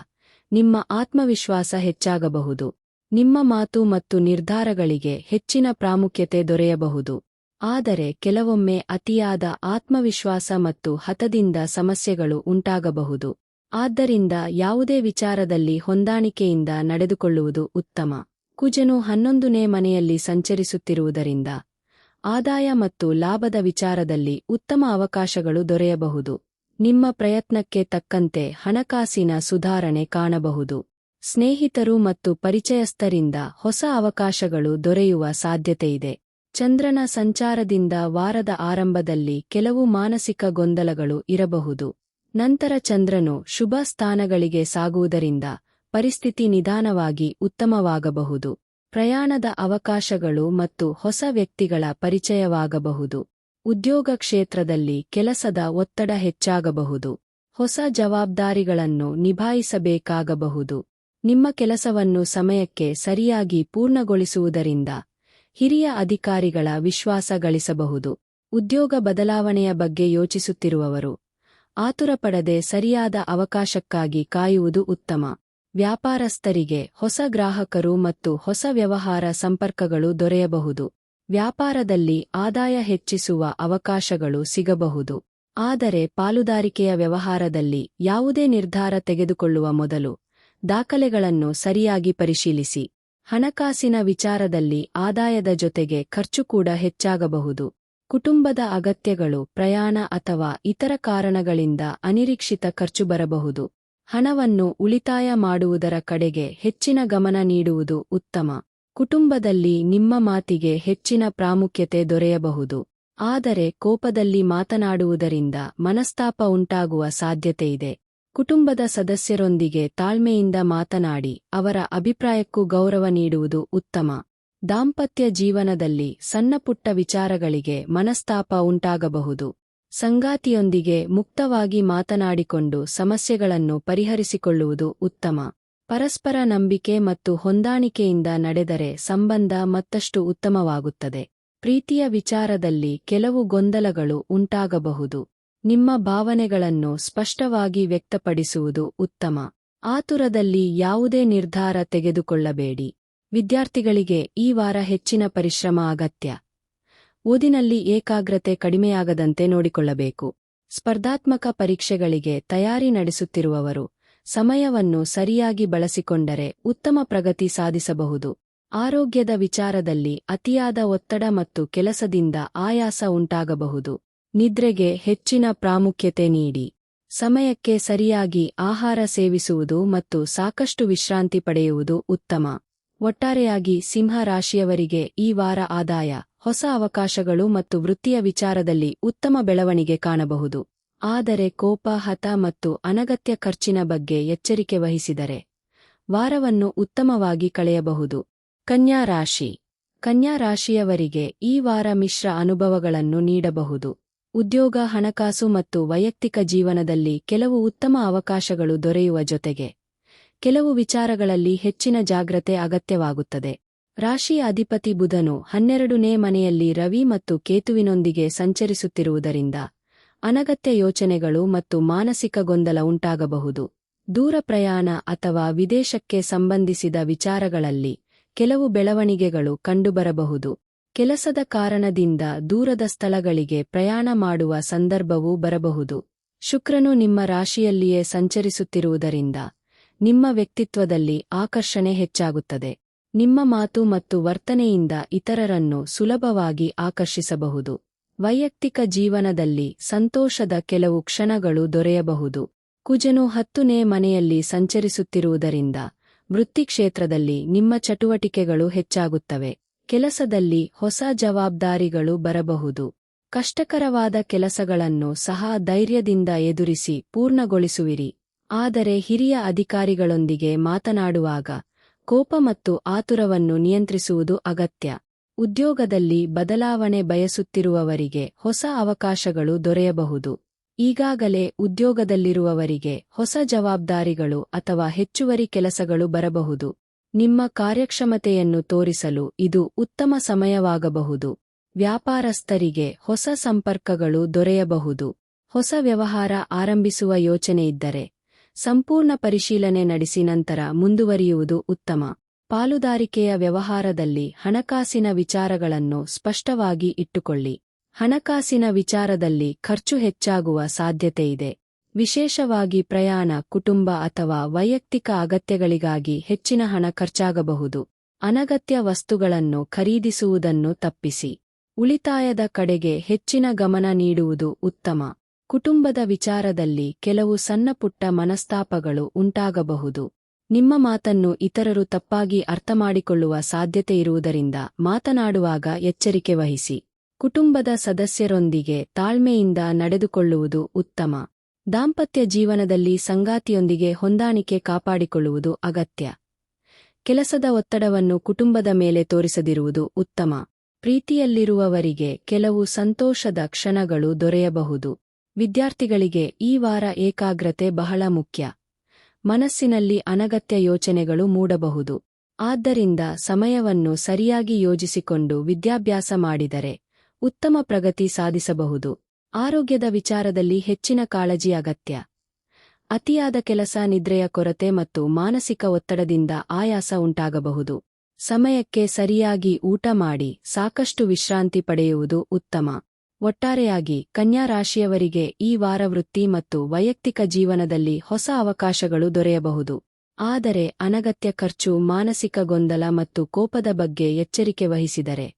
ನಿಮ್ಮ ಆತ್ಮವಿಶ್ವಾಸ ಹೆಚ್ಚಾಗಬಹುದು. ನಿಮ್ಮ ಮಾತು ಮತ್ತು ನಿರ್ಧಾರಗಳಿಗೆ ಹೆಚ್ಚಿನ ಪ್ರಾಮುಖ್ಯತೆ ದೊರೆಯಬಹುದು. ಆದರೆ ಕೆಲವೊಮ್ಮೆ ಅತಿಯಾದ ಆತ್ಮವಿಶ್ವಾಸ ಮತ್ತು ಹಠದಿಂದ ಸಮಸ್ಯೆಗಳು ಉಂಟಾಗಬಹುದು. ಆದ್ದರಿಂದ ಯಾವುದೇ ವಿಚಾರದಲ್ಲಿ ಹೊಂದಾಣಿಕೆಯಿಂದ ನಡೆದುಕೊಳ್ಳುವುದು ಉತ್ತಮ. ಕುಜನು 11ನೇ ಮನೆಯಲ್ಲಿ ಸಂಚರಿಸುತ್ತಿರುವುದರಿಂದ ಆದಾಯ ಮತ್ತು ಲಾಭದ ವಿಚಾರದಲ್ಲಿ ಉತ್ತಮ ಅವಕಾಶಗಳು ದೊರೆಯಬಹುದು. ನಿಮ್ಮ ಪ್ರಯತ್ನಕ್ಕೆ ತಕ್ಕಂತೆ ಹಣಕಾಸಿನ ಸುಧಾರಣೆ ಕಾಣಬಹುದು. ಸ್ನೇಹಿತರು ಮತ್ತು ಪರಿಚಯಸ್ಥರಿಂದ ಹೊಸ ಅವಕಾಶಗಳು ದೊರೆಯುವ ಸಾಧ್ಯತೆಯಿದೆ. ಚಂದ್ರನ ಸಂಚಾರದಿಂದ ವಾರದ ಆರಂಭದಲ್ಲಿ ಕೆಲವು ಮಾನಸಿಕ ಗೊಂದಲಗಳು ಇರಬಹುದು. ನಂತರ ಚಂದ್ರನು ಶುಭ ಸ್ಥಾನಗಳಿಗೆ ಸಾಗುವುದರಿಂದ ಪರಿಸ್ಥಿತಿ ನಿಧಾನವಾಗಿ ಉತ್ತಮವಾಗಬಹುದು. ಪ್ರಯಾಣದ ಅವಕಾಶಗಳು ಮತ್ತು ಹೊಸ ವ್ಯಕ್ತಿಗಳ ಪರಿಚಯವಾಗಬಹುದು. ಉದ್ಯೋಗ ಕ್ಷೇತ್ರದಲ್ಲಿ ಕೆಲಸದ ಒತ್ತಡ ಹೆಚ್ಚಾಗಬಹುದು. ಹೊಸ ಜವಾಬ್ದಾರಿಗಳನ್ನು ನಿಭಾಯಿಸಬೇಕಾಗಬಹುದು. ನಿಮ್ಮ ಕೆಲಸವನ್ನು ಸಮಯಕ್ಕೆ ಸರಿಯಾಗಿ ಪೂರ್ಣಗೊಳಿಸುವುದರಿಂದ ಹಿರಿಯ ಅಧಿಕಾರಿಗಳ ವಿಶ್ವಾಸ ಗಳಿಸಬಹುದು. ಉದ್ಯೋಗ ಬದಲಾವಣೆಯ ಬಗ್ಗೆ ಯೋಚಿಸುತ್ತಿರುವವರು ಆತುರಪಡದೆ ಸರಿಯಾದ ಅವಕಾಶಕ್ಕಾಗಿ ಕಾಯುವುದು ಉತ್ತಮ. ವ್ಯಾಪಾರಸ್ಥರಿಗೆ ಹೊಸ ಗ್ರಾಹಕರು ಮತ್ತು ಹೊಸ ವ್ಯವಹಾರ ಸಂಪರ್ಕಗಳು ದೊರೆಯಬಹುದು. ವ್ಯಾಪಾರದಲ್ಲಿ ಆದಾಯ ಹೆಚ್ಚಿಸುವ ಅವಕಾಶಗಳು ಸಿಗಬಹುದು. ಆದರೆ ಪಾಲುದಾರಿಕೆಯ ವ್ಯವಹಾರದಲ್ಲಿ ಯಾವುದೇ ನಿರ್ಧಾರ ತೆಗೆದುಕೊಳ್ಳುವ ಮೊದಲು ದಾಖಲೆಗಳನ್ನು ಸರಿಯಾಗಿ ಪರಿಶೀಲಿಸಿ. ಹಣಕಾಸಿನ ವಿಚಾರದಲ್ಲಿ ಆದಾಯದ ಜೊತೆಗೆ ಖರ್ಚು ಕೂಡ ಹೆಚ್ಚಾಗಬಹುದು. ಕುಟುಂಬದ ಅಗತ್ಯಗಳು, ಪ್ರಯಾಣ ಅಥವಾ ಇತರ ಕಾರಣಗಳಿಂದ ಅನಿರೀಕ್ಷಿತ ಖರ್ಚು ಬರಬಹುದು. ಹಣವನ್ನು ಉಳಿತಾಯ ಮಾಡುವುದರ ಕಡೆಗೆ ಹೆಚ್ಚಿನ ಗಮನ ನೀಡುವುದು ಉತ್ತಮ. ಕುಟುಂಬದಲ್ಲಿ ನಿಮ್ಮ ಮಾತಿಗೆ ಹೆಚ್ಚಿನ ಪ್ರಾಮುಖ್ಯತೆ ದೊರೆಯಬಹುದು. ಆದರೆ ಕೋಪದಲ್ಲಿ ಮಾತನಾಡುವುದರಿಂದ ಮನಸ್ತಾಪ ಉಂಟಾಗುವ ಸಾಧ್ಯತೆಯಿದೆ. ಕುಟುಂಬದ ಸದಸ್ಯರೊಂದಿಗೆ ತಾಳ್ಮೆಯಿಂದ ಮಾತನಾಡಿ ಅವರ ಅಭಿಪ್ರಾಯಕ್ಕೂ ಗೌರವ ನೀಡುವುದು ಉತ್ತಮ. ದಾಂಪತ್ಯ ಜೀವನದಲ್ಲಿ ಸಣ್ಣಪುಟ್ಟ ವಿಚಾರಗಳಿಗೆ ಮನಸ್ತಾಪ ಉಂಟಾಗಬಹುದು. ಸಂಗಾತಿಯೊಂದಿಗೆ ಮುಕ್ತವಾಗಿ ಮಾತನಾಡಿಕೊಂಡು ಸಮಸ್ಯೆಗಳನ್ನು ಪರಿಹರಿಸಿಕೊಳ್ಳುವುದು ಉತ್ತಮ. ಪರಸ್ಪರ ನಂಬಿಕೆ ಮತ್ತು ಹೊಂದಾಣಿಕೆಯಿಂದ ನಡೆದರೆ ಸಂಬಂಧ ಮತ್ತಷ್ಟು ಉತ್ತಮವಾಗುತ್ತದೆ. ಪ್ರೀತಿಯ ವಿಚಾರದಲ್ಲಿ ಕೆಲವು ಗೊಂದಲಗಳು ಉಂಟಾಗಬಹುದು. ನಿಮ್ಮ ಭಾವನೆಗಳನ್ನು ಸ್ಪಷ್ಟವಾಗಿ ವ್ಯಕ್ತಪಡಿಸುವುದು ಉತ್ತಮ. ಆತುರದಲ್ಲಿ ಯಾವುದೇ ನಿರ್ಧಾರ ತೆಗೆದುಕೊಳ್ಳಬೇಡಿ. ವಿದ್ಯಾರ್ಥಿಗಳಿಗೆ ಈ ವಾರ ಹೆಚ್ಚಿನ ಪರಿಶ್ರಮ ಅಗತ್ಯ. ಓದಿನಲ್ಲಿ ಏಕಾಗ್ರತೆ ಕಡಿಮೆಯಾಗದಂತೆ ನೋಡಿಕೊಳ್ಳಬೇಕು. ಸ್ಪರ್ಧಾತ್ಮಕ ಪರೀಕ್ಷೆಗಳಿಗೆ ತಯಾರಿ ನಡೆಸುತ್ತಿರುವವರು ಸಮಯವನ್ನು ಸರಿಯಾಗಿ ಬಳಸಿಕೊಂಡರೆ ಉತ್ತಮ ಪ್ರಗತಿ ಸಾಧಿಸಬಹುದು. ಆರೋಗ್ಯದ ವಿಚಾರದಲ್ಲಿ ಅತಿಯಾದ ಒತ್ತಡ ಮತ್ತು ಕೆಲಸದಿಂದ ಆಯಾಸ ಉಂಟಾಗಬಹುದು. ನಿದ್ರೆಗೆ ಹೆಚ್ಚಿನ ಪ್ರಾಮುಖ್ಯತೆ ನೀಡಿ. ಸಮಯಕ್ಕೆ ಸರಿಯಾಗಿ ಆಹಾರ ಸೇವಿಸುವುದು ಮತ್ತು ಸಾಕಷ್ಟು ವಿಶ್ರಾಂತಿ ಪಡೆಯುವುದು ಉತ್ತಮ. ಒಟ್ಟಾರೆಯಾಗಿ ಸಿಂಹ ರಾಶಿಯವರಿಗೆ ಈ ವಾರ ಆದಾಯ, ಹೊಸ ಅವಕಾಶಗಳು ಮತ್ತು ವೃತ್ತಿಯ ವಿಚಾರದಲ್ಲಿ ಉತ್ತಮ ಬೆಳವಣಿಗೆ ಕಾಣಬಹುದು. ಆದರೆ ಕೋಪ, ಹಠ ಮತ್ತು ಅನಗತ್ಯ ಖರ್ಚಿನ ಬಗ್ಗೆ ಎಚ್ಚರಿಕೆ ವಹಿಸಿದರೆ ವಾರವನ್ನು ಉತ್ತಮವಾಗಿ ಕಳೆಯಬಹುದು. ಕನ್ಯಾ ರಾಶಿ. ಕನ್ಯಾ ರಾಶಿಯವರಿಗೆ ಈ ವಾರ ಮಿಶ್ರ ಅನುಭವಗಳನ್ನು ನೀಡಬಹುದು. ಉದ್ಯೋಗ, ಹಣಕಾಸು ಮತ್ತು ವೈಯಕ್ತಿಕ ಜೀವನದಲ್ಲಿ ಕೆಲವು ಉತ್ತಮ ಅವಕಾಶಗಳು ದೊರೆಯುವ ಜೊತೆಗೆ ಕೆಲವು ವಿಚಾರಗಳಲ್ಲಿ ಹೆಚ್ಚಿನ ಜಾಗ್ರತೆ ಅಗತ್ಯವಾಗುತ್ತದೆ. ರಾಶಿಯ ಅಧಿಪತಿ ಬುಧನು 12ನೇ ಮನೆಯಲ್ಲಿ ರವಿ ಮತ್ತು ಕೇತುವಿನೊಂದಿಗೆ ಸಂಚರಿಸುತ್ತಿರುವುದರಿಂದ ಅನಗತ್ಯ ಯೋಚನೆಗಳು ಮತ್ತು ಮಾನಸಿಕ ಗೊಂದಲ ಉಂಟಾಗಬಹುದು. ದೂರ ಪ್ರಯಾಣ ಅಥವಾ ವಿದೇಶಕ್ಕೆ ಸಂಬಂಧಿಸಿದ ವಿಚಾರಗಳಲ್ಲಿ ಕೆಲವು ಬೆಳವಣಿಗೆಗಳು ಕಂಡುಬರಬಹುದು. ಕೆಲಸದ ಕಾರಣದಿಂದ ದೂರದ ಸ್ಥಳಗಳಿಗೆ ಪ್ರಯಾಣ ಮಾಡುವ ಸಂದರ್ಭವೂ ಬರಬಹುದು. ಶುಕ್ರನು ನಿಮ್ಮ ರಾಶಿಯಲ್ಲಿಯೇ ಸಂಚರಿಸುತ್ತಿರುವುದರಿಂದ ನಿಮ್ಮ ವ್ಯಕ್ತಿತ್ವದಲ್ಲಿ ಆಕರ್ಷಣೆ ಹೆಚ್ಚಾಗುತ್ತದೆ. ನಿಮ್ಮ ಮಾತು ಮತ್ತು ವರ್ತನೆಯಿಂದ ಇತರರನ್ನು ಸುಲಭವಾಗಿ ಆಕರ್ಷಿಸಬಹುದು. ವೈಯಕ್ತಿಕ ಜೀವನದಲ್ಲಿ ಸಂತೋಷದ ಕೆಲವು ಕ್ಷಣಗಳು ದೊರೆಯಬಹುದು. ಕುಜನು 10ನೇ ಮನೆಯಲ್ಲಿ ಸಂಚರಿಸುತ್ತಿರುವುದರಿಂದ ವೃತ್ತಿಕ್ಷೇತ್ರದಲ್ಲಿ ನಿಮ್ಮ ಚಟುವಟಿಕೆಗಳು ಹೆಚ್ಚಾಗುತ್ತವೆ. ಕೆಲಸದಲ್ಲಿ ಹೊಸ ಜವಾಬ್ದಾರಿಗಳು ಬರಬಹುದು. ಕಷ್ಟಕರವಾದ ಕೆಲಸಗಳನ್ನು ಸಹ ಧೈರ್ಯದಿಂದ ಎದುರಿಸಿ ಪೂರ್ಣಗೊಳಿಸುವಿರಿ. ಆದರೆ ಹಿರಿಯ ಅಧಿಕಾರಿಗಳೊಂದಿಗೆ ಮಾತನಾಡುವಾಗ ಕೋಪ ಮತ್ತು ಆತುರವನ್ನು ನಿಯಂತ್ರಿಸುವುದು ಅಗತ್ಯ. ಉದ್ಯೋಗದಲ್ಲಿ ಬದಲಾವಣೆ ಬಯಸುತ್ತಿರುವವರಿಗೆ ಹೊಸ ಅವಕಾಶಗಳು ದೊರೆಯಬಹುದು. ಈಗಾಗಲೇ ಉದ್ಯೋಗದಲ್ಲಿರುವವರಿಗೆ ಹೊಸ ಜವಾಬ್ದಾರಿಗಳು ಅಥವಾ ಹೆಚ್ಚುವರಿ ಕೆಲಸಗಳು ಬರಬಹುದು. ನಿಮ್ಮ ಕಾರ್ಯಕ್ಷಮತೆಯನ್ನು ತೋರಿಸಲು ಇದು ಉತ್ತಮ ಸಮಯವಾಗಬಹುದು. ವ್ಯಾಪಾರಸ್ಥರಿಗೆ ಹೊಸ ಸಂಪರ್ಕಗಳು ದೊರೆಯಬಹುದು. ಹೊಸ ವ್ಯವಹಾರ ಆರಂಭಿಸುವ ಯೋಚನೆಯಿದ್ದರೆ ಸಂಪೂರ್ಣ ಪರಿಶೀಲನೆ ನಡೆಸಿ ನಂತರ ಮುಂದುವರಿಯುವುದು ಉತ್ತಮ. ಪಾಲುದಾರಿಕೆಯ ವ್ಯವಹಾರದಲ್ಲಿ ಹಣಕಾಸಿನ ವಿಚಾರಗಳನ್ನು ಸ್ಪಷ್ಟವಾಗಿ ಇಟ್ಟುಕೊಳ್ಳಿ. ಹಣಕಾಸಿನ ವಿಚಾರದಲ್ಲಿ ಖರ್ಚು ಹೆಚ್ಚಾಗುವ ಸಾಧ್ಯತೆಯಿದೆ. ವಿಶೇಷವಾಗಿ ಪ್ರಯಾಣ, ಕುಟುಂಬ ಅಥವಾ ವೈಯಕ್ತಿಕ ಅಗತ್ಯಗಳಿಗಾಗಿ ಹೆಚ್ಚಿನ ಹಣ ಖರ್ಚಾಗಬಹುದು. ಅನಗತ್ಯ ವಸ್ತುಗಳನ್ನು ಖರೀದಿಸುವುದನ್ನು ತಪ್ಪಿಸಿ. ಉಳಿತಾಯದ ಕಡೆಗೆ ಹೆಚ್ಚಿನ ಗಮನ ನೀಡುವುದು ಉತ್ತಮ. ಕುಟುಂಬದ ವಿಚಾರದಲ್ಲಿ ಕೆಲವು ಸಣ್ಣಪುಟ್ಟ ಮನಸ್ತಾಪಗಳು ಉಂಟಾಗಬಹುದು. ನಿಮ್ಮ ಮಾತನ್ನು ಇತರರು ತಪ್ಪಾಗಿ ಅರ್ಥಮಾಡಿಕೊಳ್ಳುವ ಸಾಧ್ಯತೆಯಿರುವುದರಿಂದ ಮಾತನಾಡುವಾಗ ಎಚ್ಚರಿಕೆ ವಹಿಸಿ. ಕುಟುಂಬದ ಸದಸ್ಯರೊಂದಿಗೆ ತಾಳ್ಮೆಯಿಂದ ನಡೆದುಕೊಳ್ಳುವುದು ಉತ್ತಮ. ದಾಂಪತ್ಯ ಜೀವನದಲ್ಲಿ ಸಂಗಾತಿಯೊಂದಿಗೆ ಹೊಂದಾಣಿಕೆ ಕಾಪಾಡಿಕೊಳ್ಳುವುದು ಅಗತ್ಯ. ಕೆಲಸದ ಒತ್ತಡವನ್ನು ಕುಟುಂಬದ ಮೇಲೆ ತೋರಿಸದಿರುವುದು ಉತ್ತಮ. ಪ್ರೀತಿಯಲ್ಲಿರುವವರಿಗೆ ಕೆಲವು ಸಂತೋಷದ ಕ್ಷಣಗಳು ದೊರೆಯಬಹುದು. ವಿದ್ಯಾರ್ಥಿಗಳಿಗೆ ಈ ವಾರ ಏಕಾಗ್ರತೆ ಬಹಳ ಮುಖ್ಯ. ಮನಸ್ಸಿನಲ್ಲಿ ಅನಗತ್ಯ ಯೋಚನೆಗಳು ಮೂಡಬಹುದು. ಆದ್ದರಿಂದ ಸಮಯವನ್ನು ಸರಿಯಾಗಿ ಯೋಜಿಸಿಕೊಂಡು ವಿದ್ಯಾಭ್ಯಾಸ ಮಾಡಿದರೆ ಉತ್ತಮ ಪ್ರಗತಿ ಸಾಧಿಸಬಹುದು. ಆರೋಗ್ಯದ ವಿಚಾರದಲ್ಲಿ ಹೆಚ್ಚಿನ ಕಾಳಜಿ ಅಗತ್ಯ. ಅತಿಯಾದ ಕೆಲಸ, ನಿದ್ರೆಯ ಕೊರತೆ ಮತ್ತು ಮಾನಸಿಕ ಒತ್ತಡದಿಂದ ಆಯಾಸ ಉಂಟಾಗಬಹುದು. ಸಮಯಕ್ಕೆ ಸರಿಯಾಗಿ ಊಟ ಮಾಡಿ ಸಾಕಷ್ಟು ವಿಶ್ರಾಂತಿ ಪಡೆಯುವುದು ಉತ್ತಮ. ಒಟ್ಟಾರೆಯಾಗಿ ಕನ್ಯಾ ರಾಶಿಯವರಿಗೆ ಈ ವಾರ ವೃತ್ತಿ ಮತ್ತು ವೈಯಕ್ತಿಕ ಜೀವನದಲ್ಲಿ ಹೊಸ ಅವಕಾಶಗಳು ದೊರೆಯಬಹುದು. ಆದರೆ ಅನಗತ್ಯ ಖರ್ಚು, ಮಾನಸಿಕ ಗೊಂದಲ ಮತ್ತು ಕೋಪದ ಬಗ್ಗೆ ಎಚ್ಚರಿಕೆ ವಹಿಸಿದರೆ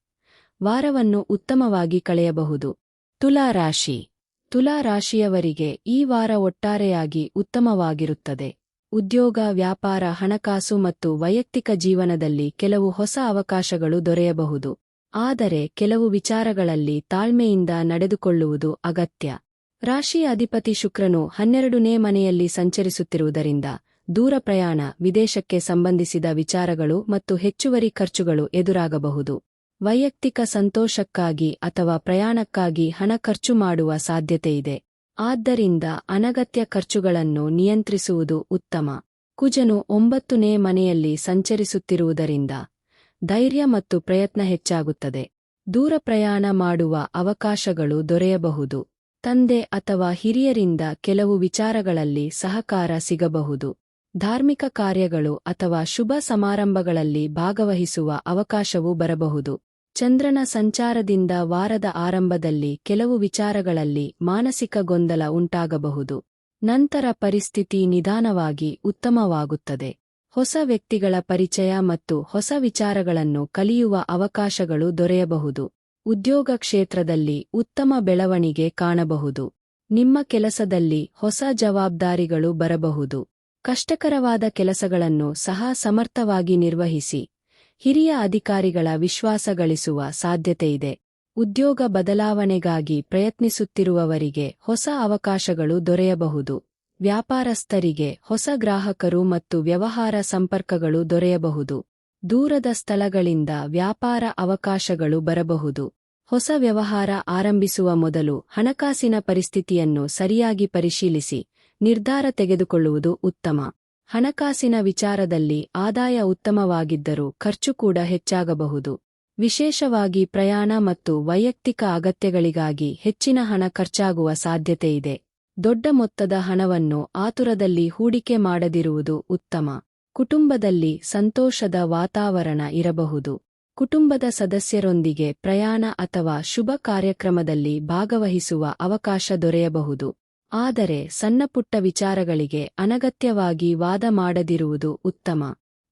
ವಾರವನ್ನು ಉತ್ತಮವಾಗಿ ಕಳೆಯಬಹುದು. ತುಲಾ ರಾಶಿ. ತುಲಾ ರಾಶಿಯವರಿಗೆ ಈ ವಾರ ಒಟ್ಟಾರೆಯಾಗಿ ಉತ್ತಮವಾಗಿರುತ್ತದೆ. ಉದ್ಯೋಗ, ವ್ಯಾಪಾರ, ಹಣಕಾಸು ಮತ್ತು ವೈಯಕ್ತಿಕ ಜೀವನದಲ್ಲಿ ಕೆಲವು ಹೊಸ ಅವಕಾಶಗಳು ದೊರೆಯಬಹುದು. ಆದರೆ ಕೆಲವು ವಿಚಾರಗಳಲ್ಲಿ ತಾಳ್ಮೆಯಿಂದ ನಡೆದುಕೊಳ್ಳುವುದು ಅಗತ್ಯ. ರಾಶಿಯ ಅಧಿಪತಿ ಶುಕ್ರನು 12ನೇ ಮನೆಯಲ್ಲಿ ಸಂಚರಿಸುತ್ತಿರುವುದರಿಂದ ದೂರ ಪ್ರಯಾಣ, ವಿದೇಶಕ್ಕೆ ಸಂಬಂಧಿಸಿದ ವಿಚಾರಗಳು ಮತ್ತು ಹೆಚ್ಚುವರಿ ಖರ್ಚುಗಳು ಎದುರಾಗಬಹುದು. ವೈಯಕ್ತಿಕ ಸಂತೋಷಕ್ಕಾಗಿ ಅಥವಾ ಪ್ರಯಾಣಕ್ಕಾಗಿ ಹಣ ಖರ್ಚು ಮಾಡುವ ಸಾಧ್ಯತೆಯಿದೆ. ಆದ್ದರಿಂದ ಅನಗತ್ಯ ಖರ್ಚುಗಳನ್ನು ನಿಯಂತ್ರಿಸುವುದು ಉತ್ತಮ. ಕುಜನು 9ನೇ ಮನೆಯಲ್ಲಿ ಸಂಚರಿಸುತ್ತಿರುವುದರಿಂದ ಧೈರ್ಯ ಮತ್ತು ಪ್ರಯತ್ನ ಹೆಚ್ಚಾಗುತ್ತದೆ. ದೂರ ಪ್ರಯಾಣ ಮಾಡುವ ಅವಕಾಶಗಳು ದೊರೆಯಬಹುದು. ತಂದೆ ಅಥವಾ ಹಿರಿಯರಿಂದ ಕೆಲವು ವಿಚಾರಗಳಲ್ಲಿ ಸಹಕಾರ ಸಿಗಬಹುದು. ಧಾರ್ಮಿಕ ಕಾರ್ಯಗಳು ಅಥವಾ ಶುಭ ಸಮಾರಂಭಗಳಲ್ಲಿ ಭಾಗವಹಿಸುವ ಅವಕಾಶವೂ ಬರಬಹುದು. ಚಂದ್ರನ ಸಂಚಾರದಿಂದ ವಾರದ ಆರಂಭದಲ್ಲಿ ಕೆಲವು ವಿಚಾರಗಳಲ್ಲಿ ಮಾನಸಿಕ ಗೊಂದಲ ಉಂಟಾಗಬಹುದು. ನಂತರ ಪರಿಸ್ಥಿತಿ ನಿಧಾನವಾಗಿ ಉತ್ತಮವಾಗುತ್ತದೆ. ಹೊಸ ವ್ಯಕ್ತಿಗಳ ಪರಿಚಯ ಮತ್ತು ಹೊಸ ವಿಚಾರಗಳನ್ನು ಕಲಿಯುವ ಅವಕಾಶಗಳು ದೊರೆಯಬಹುದು. ಉದ್ಯೋಗ ಕ್ಷೇತ್ರದಲ್ಲಿ ಉತ್ತಮ ಬೆಳವಣಿಗೆ ಕಾಣಬಹುದು. ನಿಮ್ಮ ಕೆಲಸದಲ್ಲಿ ಹೊಸ ಜವಾಬ್ದಾರಿಗಳು ಬರಬಹುದು. ಕಷ್ಟಕರವಾದ ಕೆಲಸಗಳನ್ನು ಸಹ ಸಮರ್ಥವಾಗಿ ನಿರ್ವಹಿಸಿ ಹಿರಿಯ ಅಧಿಕಾರಿಗಳ ವಿಶ್ವಾಸ ಗಳಿಸುವ ಸಾಧ್ಯತೆಯಿದೆ. ಉದ್ಯೋಗ ಬದಲಾವಣೆಗಾಗಿ ಪ್ರಯತ್ನಿಸುತ್ತಿರುವವರಿಗೆ ಹೊಸ ಅವಕಾಶಗಳು ದೊರೆಯಬಹುದು. ವ್ಯಾಪಾರಸ್ಥರಿಗೆ ಹೊಸ ಗ್ರಾಹಕರು ಮತ್ತು ವ್ಯವಹಾರ ಸಂಪರ್ಕಗಳು ದೊರೆಯಬಹುದು. ದೂರದ ಸ್ಥಳಗಳಿಂದ ವ್ಯಾಪಾರ ಅವಕಾಶಗಳು ಬರಬಹುದು. ಹೊಸ ವ್ಯವಹಾರ ಆರಂಭಿಸುವ ಮೊದಲು ಹಣಕಾಸಿನ ಪರಿಸ್ಥಿತಿಯನ್ನು ಸರಿಯಾಗಿ ಪರಿಶೀಲಿಸಿ ನಿರ್ಧಾರ ತೆಗೆದುಕೊಳ್ಳುವುದು ಉತ್ತಮ. ಹಣಕಾಸಿನ ವಿಚಾರದಲ್ಲಿ ಆದಾಯ ಉತ್ತಮವಾಗಿದ್ದರೂ ಖರ್ಚು ಕೂಡ ಹೆಚ್ಚಾಗಬಹುದು. ವಿಶೇಷವಾಗಿ ಪ್ರಯಾಣ ಮತ್ತು ವೈಯಕ್ತಿಕ ಅಗತ್ಯಗಳಿಗಾಗಿ ಹೆಚ್ಚಿನ ಹಣ ಖರ್ಚಾಗುವ ಸಾಧ್ಯತೆಯಿದೆ. ದೊಡ್ಡ ಮೊತ್ತದ ಹಣವನ್ನು ಆತುರದಲ್ಲಿ ಹೂಡಿಕೆ ಮಾಡದಿರುವುದು ಉತ್ತಮ. ಕುಟುಂಬದಲ್ಲಿ ಸಂತೋಷದ ವಾತಾವರಣ ಇರಬಹುದು. ಕುಟುಂಬದ ಸದಸ್ಯರೊಂದಿಗೆ ಪ್ರಯಾಣ ಅಥವಾ ಶುಭ ಕಾರ್ಯಕ್ರಮದಲ್ಲಿ ಭಾಗವಹಿಸುವ ಅವಕಾಶ ದೊರೆಯಬಹುದು. ಆದರೆ ಸಣ್ಣಪುಟ್ಟ ವಿಚಾರಗಳಿಗೆ ಅನಗತ್ಯವಾಗಿ ವಾದ ಮಾಡದಿರುವುದು ಉತ್ತಮ.